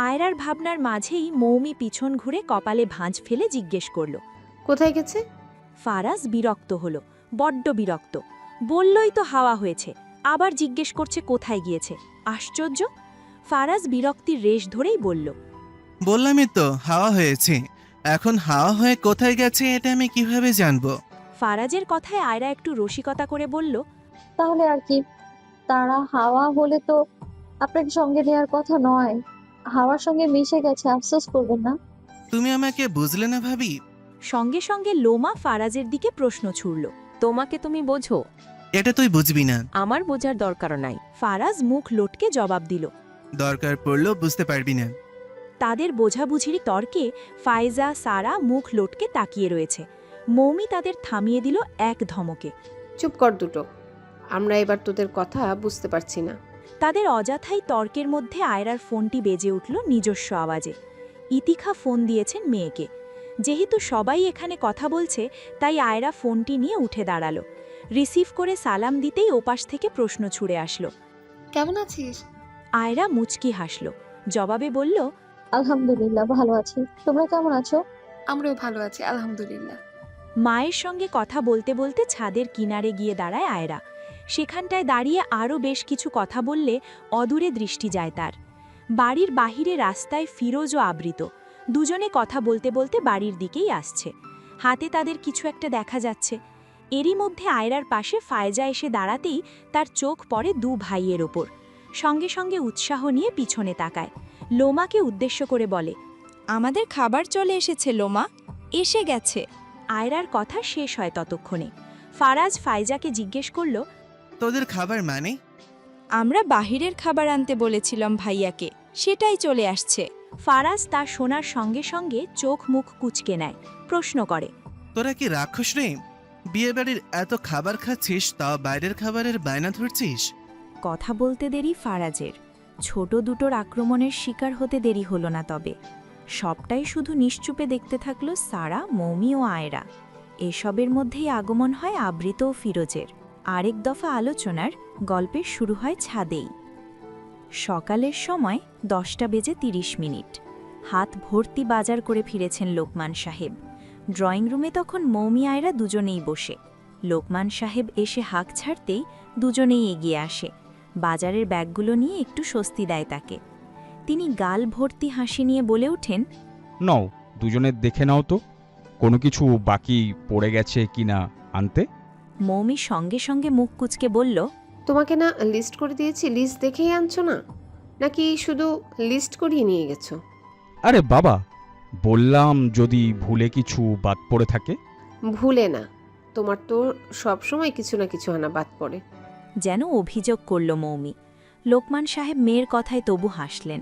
আয়রার ভাবনার মাঝেই মৌমি পিছন ঘুরে কপালে ভাঁজ ফেলে জিজ্ঞেস করল, কোথায় গেছে? ফারাজ বিরক্ত হলো, বড্ড বিরক্ত। বললই তো হাওয়া হয়েছে, আবার জিজ্ঞেস করছে কোথায় গিয়েছে। আশ্চর্য। ফারাজ বিরক্তির রেশ ধরেই বলল, বললামই তো হাওয়া হয়েছে। এখন হাওয়া হয়ে কোথায় গেছে এটা আমি কিভাবে জানবো? ফারাজের কথায় আয়রা একটু রসিকতা করে বলল, তাহলে আর কি, তারা হাওয়া হলে তো আপনাকে সঙ্গে নেওয়ার কথা নয়। হাওয়ার সঙ্গে মিশে গেছে, আফসোস করবেন না। তুমি আমাকে বুঝলে না ভাবি? সঙ্গে সঙ্গে লোমা ফারাজের দিকে প্রশ্ন ছুড়ল, তোমাকে তুমি বোঝো? এটা তুই বুঝবি না। আমার বোঝার দরকার নাই। ফারাজ মুখ লটকে জবাব দিল, দরকার পড়লেও বুঝতে পারবি না। তাদের বোঝাবুঝির তর্কে ফাইজা, সারা মুখ লটকে তাকিয়ে রয়েছে। মৌমি তাদের থামিয়ে দিল এক ধমকে, চুপ কর দুটো, আমরা এবার তোদের কথা বুঝতে পারছি না। তাদের অযথাই তর্কের মধ্যে আয়রার ফোনটি বেজে উঠল নিজস্ব আওয়াজে। ইতিখা ফোন দিয়েছেন মেয়েকে। যেহেতু সবাই এখানে কথা বলছে, তাই আয়রা ফোনটি নিয়ে উঠে দাঁড়ালো। রিসিভ করে সালাম দিতেই ওপাশ থেকে প্রশ্ন ছুড়ে আসলো, কেমন আছিস? আয়রা মুচকি হাসল, জবাবে বলল, আলহামদুলিল্লাহ ভালো আছি, তোমরা কেমন আছো? আমরাও ভালো আছি আলহামদুলিল্লাহ। মায়ের সঙ্গে কথা বলতে বলতে ছাদের কিনারে গিয়ে দাঁড়ায় আয়রা। সেখানটায় দাঁড়িয়ে আরও বেশ কিছু কথা বললে অদূরে দৃষ্টি যায় তার। বাড়ির বাহিরে রাস্তায় ফিরোজ ও আবৃত দুজনে কথা বলতে বলতে বাড়ির দিকেই আসছে। হাতে তাদের কিছু একটা দেখা যাচ্ছে। এরই মধ্যে আয়রার পাশে ফায়জা এসে দাঁড়াতেই তার চোখ পড়ে দু ভাইয়ের ওপর। সঙ্গে সঙ্গে উৎসাহ নিয়ে পিছনে তাকায়। লোমাকে উদ্দেশ্য করে বলে, আমাদের খাবার চলে এসেছে লোমা, এসে গেছে। আয়রার কথা শেষ হয় ততক্ষণে। ফারাজ ফায়জাকে জিজ্ঞেস করল, তোদের খাবার মানে? আমরা বাহিরের খাবার আনতে বলেছিলাম ভাইয়াকে, সেটাই চলে আসছে। ফারাজ তা শোনার সঙ্গে সঙ্গে চোখ মুখ কুঁচকে নেয়, প্রশ্ন করে, তোরা কি রাক্ষস রে? বিয়ে বাড়ির এত খাবার খাচ্ছিস, তাও বাইরের খাবারের বায়না ধরছিস? কথা বলতে দেরি ফারাজের। ছোট দুটোর আক্রমণের শিকার হতে দেরি হলো না। তবে সবটাই শুধু নিশ্চুপে দেখতে থাকলো সারা, মৌমি ও আয়রা। এসবের মধ্যেই আগমন হয় আবৃত ও ফিরোজের। আরেক দফা আলোচনার গল্পের শুরু হয় ছাদেই। সকালের সময় 10:30। হাত ভর্তি বাজার করে ফিরেছেন লোকমান সাহেব। ড্রয়িং রুমে তখন মৌমি আয়রা দুজনেই বসে। লোকমান সাহেব এসে হাঁক ছাড়তেই দুজনেই এগিয়ে আসে। বাজারের ব্যাগগুলো নিয়ে একটু স্বস্তি দেয় তাকে। তিনি গাল ভর্তি হাসি নিয়ে বলে ওঠেন, নাও দুজনে দেখে নাও তো, কোনো কিছু বাকি পড়ে গেছে কিনা আনতে। মৌমি সঙ্গে সঙ্গে মুখ কুঁচকে বলল, তোমাকে না লিস্ট করে দিয়েছি, লিস্ট দেখেই আনছো না, নাকি শুধু লিস্ট করিয়ে নিয়ে গেছো? আরে বাবা, বললাম যদি ভুলে কিছু বাদ পড়ে থাকে। ভুলে না, তোমার তো সব সময় কিছু না কিছু আনা বাদ পড়ে। যেন অভিযোগ করল মৌমি। লোকমান সাহেব মেয়ের কথায় তবু হাসলেন।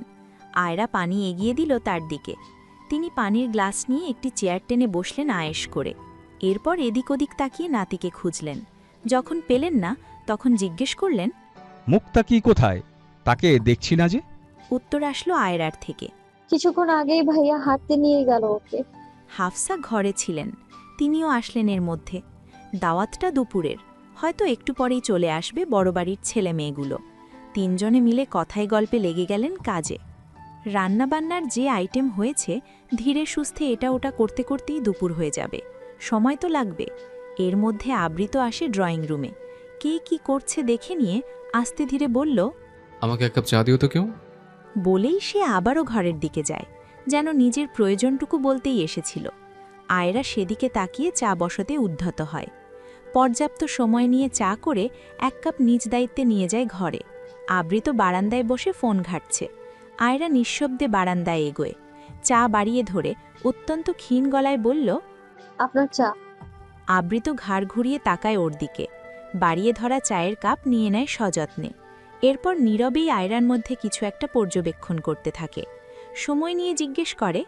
আয়রা পানি এগিয়ে দিল তার দিকে। তিনি পানির গ্লাস নিয়ে একটি চেয়ার টেনে বসলেন আয়েশ করে। এরপর এদিক ওদিক তাকিয়ে নাতিকে খুঁজলেন। যখন পেলেন না তখন জিজ্ঞেস করলেন, মুক্তা কি কোথায়? তাকে দেখছি না যে। উত্তর আসলো আয়রার থেকে। কিছুক্ষণ আগেই ভাইয়া হাঁটতে নিয়ে গেল ওকে। হাফসা ঘরে ছিলেন, তিনিও আসলেন এর মধ্যে। দাওয়াতটা দুপুরের, হয়তো একটু পরেই চলে আসবে বড় বাড়ির ছেলে মেয়েগুলো। তিনজনে মিলে কথায় গল্পে লেগে গেলেন কাজে। রান্নাবান্নার যে আইটেম হয়েছে ধীরে সুস্থে এটা ওটা করতে করতেই দুপুর হয়ে যাবে, সময় তো লাগবে। এর মধ্যে আবৃত আসে ড্রয়িং রুমে। কে কি করছে দেখে নিয়ে আস্তে ধীরে বলল, আমাকে এক কাপ চা দিও তো কেউ। বলেই সে আবারও ঘরের দিকে যায়, যেন নিজের প্রয়োজনটুকু বলতেই এসেছিল। আয়রা সেদিকে তাকিয়ে চা বসাতে উদ্ধত হয়। পর্যাপ্ত সময় নিয়ে চা করে এক কাপ নিজ দায়িত্বে নিয়ে যায় ঘরে। আবৃত বারান্দায় বসে ফোন ঘাঁটছে। আয়রা নিঃশব্দে বারান্দায় এগোয়, চা বাড়িয়ে ধরে অত্যন্ত ক্ষীণ গলায় বলল, আপনার চা। আবৃত ঘাড় ঘুরিয়ে তাকায় ওর দিকে, বাড়িয়ে ধরা চায়ের কাপ নিয়ে নেয় সযত্নে। এরপর নীরবেই আয়রার মধ্যে কিছু একটা পর্যবেক্ষণ করতে থাকে। সময় নিয়ে জিজ্ঞেস করে,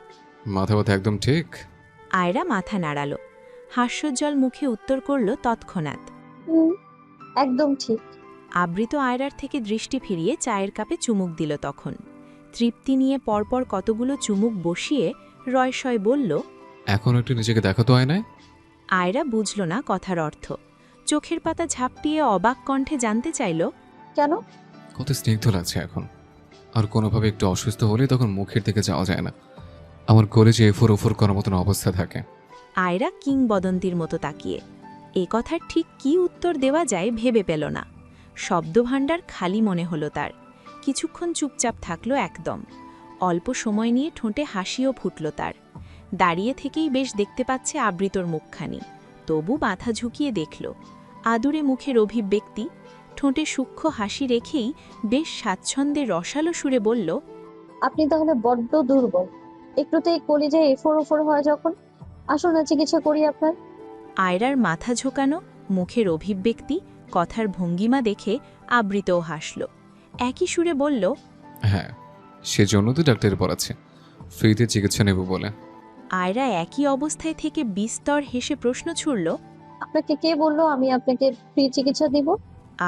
মাথা ব্যথা একদম ঠিক? আয়রা মাথা নাড়াল। হাস্যোজ্জ্বল মুখে উত্তর করল তৎক্ষণাৎ, একদম ঠিক। আবৃত আয়রার থেকে দৃষ্টি ফিরিয়ে চায়ের কাপে চুমুক দিল তখন। তৃপ্তি নিয়ে পরপর কতগুলো চুমুক বসিয়ে রয়সয় বলল, এখন একটু নিজেকে দেখো তো আয়নায়। আয়রা বুঝল না কথার অর্থ। চোখের পাতা ঝাপটিয়ে অবাক কণ্ঠে জানতে চাইল, কেন? কত স্নিগ্ধ লাগছে এখন। আর কোনোভাবে একটু অসুস্থ হলে তখন মুখের দিকে যাওয়া যায় না, আমার কলেজে এফোর ওফোর করার মতন অবস্থা থাকে। আয়রা কিংবদন্তির মতো তাকিয়ে। এ কথার ঠিক কী উত্তর দেওয়া যায় ভেবে পেল না। শব্দভাণ্ডার খালি মনে হলো তার। কিছুক্ষণ চুপচাপ থাকলো একদম। অল্প সময় নিয়ে ঠোঁটে হাসিও ফুটল তার। দাঁড়িয়ে থেকেই বেশ দেখতে পাচ্ছে আবৃতর মুখখানি, তবু মাথা ঝুঁকিয়ে দেখল। আদুরে মুখের অভিব্যক্তি, ঠোঁটে সূক্ষ্ম হাসি রেখেই বেশ স্বাচ্ছন্দ্যে রসালো সুরে বলল, আপনি তাহলে বড্ড দুর্বল। একটুতেই কলিজায় এফোর ওফোর হয় যখন। আসুন না চিকিৎসা করি আপনার। আয়রার মাথা ঝোঁকানো, মুখের অভিব্যক্তি, কথার ভঙ্গিমা দেখে আবৃতও হাসল। একই সুরে বলল, হ্যাঁ, সেজন্য তো ডাক্তার পড়াচ্ছে, ফ্রিতে চিকিৎসা নেব বলে। আয়রা একই অবস্থায় থেকে বিস্তর হেসে প্রশ্ন ছুড়ল, আপনাকে কে বললো আমি আপনাকে ফ্রি চিকিৎসা দিব?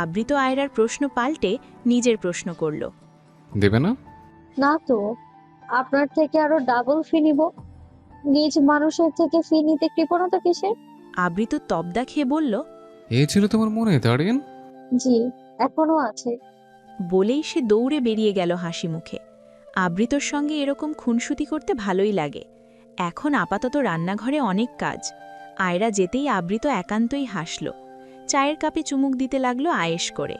আবৃত আয়রার প্রশ্ন পাল্টে নিজের প্রশ্ন করল, দেবে না? না তো, আপনার থেকে আরো ডাবল ফি নিব। নিজ মানুষের থেকে ফি নিতে কৃপণতা কিসের? আবৃত তবদা খেয়ে বলল, এই ছিল তোমার মনে দাঁড়িয়ে? জি, এখনো আছে। বলেই সে দৌড়ে বেরিয়ে গেল হাসি মুখে। আবৃতর সঙ্গে এরকম খুনসুতি করতে ভালোই লাগে। এখন আপাতত রান্নাঘরে অনেক কাজ। আয়রা যেতেই আবৃত একান্তই হাসল। চায়ের কাপে চুমুক দিতে লাগলো আয়েশ করে।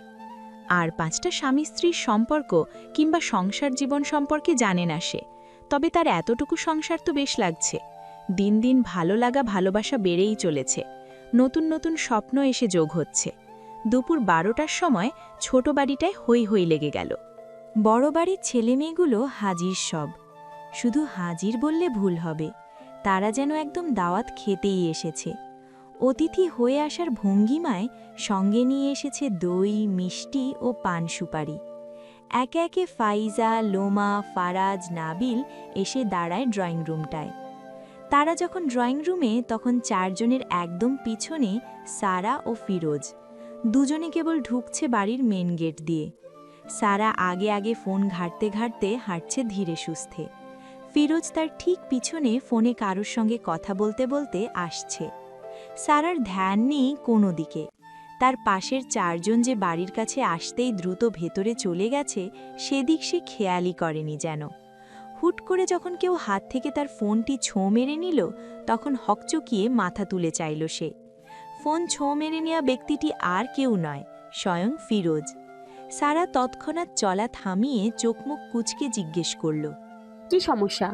আর 5টা স্বামী স্ত্রীর সম্পর্ক কিংবা সংসার জীবন সম্পর্কে জানে না সে, তবে তার এতটুকু সংসার তো বেশ লাগছে। দিন দিন ভালো লাগা ভালোবাসা বেড়েই চলেছে। নতুন নতুন স্বপ্ন এসে যোগ হচ্ছে। দুপুর 12টার সময় ছোট বাড়িটায় হৈ হৈ লেগে গেল। বড় বাড়ির ছেলেমেয়েগুলো হাজির সব। শুধু হাজির বললে ভুল হবে, তারা যেন একদম দাওয়াত খেতেই এসেছে। অতিথি হয়ে আসার ভঙ্গিমায় সঙ্গে নিয়ে এসেছে দই, মিষ্টি ও পান সুপারি। একে একে ফাইজা, লোমা, ফারাজ, নাবিল এসে দাঁড়ায় ড্রয়িং রুমটায়। তারা যখন ড্রয়িং রুমে, তখন 4 জনের একদম পিছনে সারা ও ফিরোজ। দুজনে কেবল ঢুকছে বাড়ির মেন গেট দিয়ে। সারা আগে আগে ফোন ঘাঁটতে ঘাঁটতে হাঁটছে ধীরে সুস্থে। ফিরোজ তার ঠিক পিছনে ফোনে কারোর সঙ্গে কথা বলতে বলতে আসছে। সারার ধ্যান নেই কোনো দিকে। তার পাশের 4 জন যে বাড়ির কাছে আসতেই দ্রুত ভেতরে চলে গেছে, সেদিক সে খেয়ালই করেনি যেন। হুট করে যখন কেউ হাত থেকে তার ফোনটি ছোঁ মেরে নিল, তখন হকচকিয়ে মাথা তুলে চাইল সে। ফোন ছোঁ মেরে নেওয়া ব্যক্তিটি আর কেউ নয়, স্বয়ং ফিরোজ। সারা তৎক্ষণাৎ চলা থামিয়ে চোখমুখ কুঁচকে জিজ্ঞেস করল, কি সমস্যা?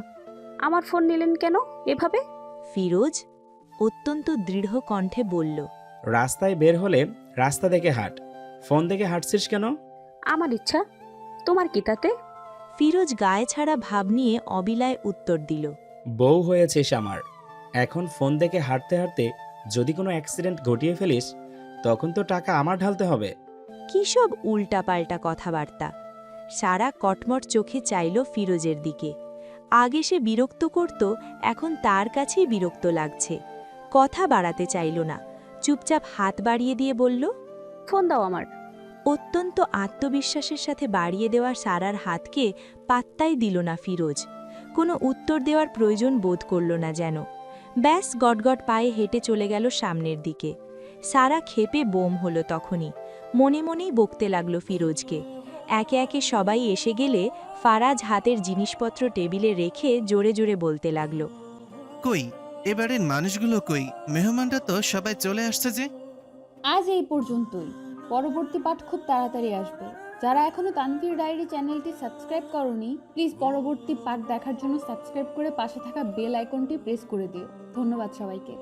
আমার ফোন নিলেন কেন এভাবে? ফিরোজ অত্যন্ত দৃঢ় কণ্ঠে বলল, রাস্তায় বের হলে রাস্তা দেখে হাঁট, ফোন দেখে হাঁটছিস কেন? আমার ইচ্ছা, তোমার কি তাতে? ফিরোজ গায়ে ছাড়া ভাব নিয়ে অবিলায় উত্তর দিল, বউ হয়েছিস আমার, এখন ফোন দেখে হাঁটতে হাঁটতে যদি কোনো অ্যাক্সিডেন্ট ঘটিয়ে ফেলিস, তখন তো টাকা আমার ঢালতে হবে। কি সব উল্টাপাল্টা কথাবার্তা! সারা কটমট চোখে চাইল ফিরোজের দিকে। আগে সে বিরক্ত করত, এখন তার কাছেই বিরক্ত লাগছে। কথা বাড়াতে চাইল না, চুপচাপ হাত বাড়িয়ে দিয়ে বলল, ফোন দাও আমার। অত্যন্ত আত্মবিশ্বাসের সাথে বাড়িয়ে দেওয়া সারার হাতকে পাত্তাই দিল না ফিরোজ। কোনো উত্তর দেওয়ার প্রয়োজন বোধ করল না যেন। ব্যাস গটগট পায়ে হেঁটে চলে গেল সামনের দিকে। সারা ক্ষেপে বোম হলো তখনই, মনে মনেই বকতে লাগলো ফিরোজকে। একে একে সবাই এসে গেলে ফারাজ হাতের জিনিসপত্র টেবিলে রেখে জোরে জোরে বলতে লাগলো, কই এবারের মানুষগুলো কই? মেহমানরা তো সবাই চলে আসছে যে। আজ এই পর্যন্তই, পরবর্তী পাঠ খুব তাড়াতাড়ি আসবে। যারা এখনো তানভীর ডায়েরি চ্যানেলটি সাবস্ক্রাইব করনি, প্লিজ পরবর্তী পার্ট দেখার জন্য সাবস্ক্রাইব করে পাশে থাকা বেল আইকনটি প্রেস করে দিও। ধন্যবাদ সবাইকে।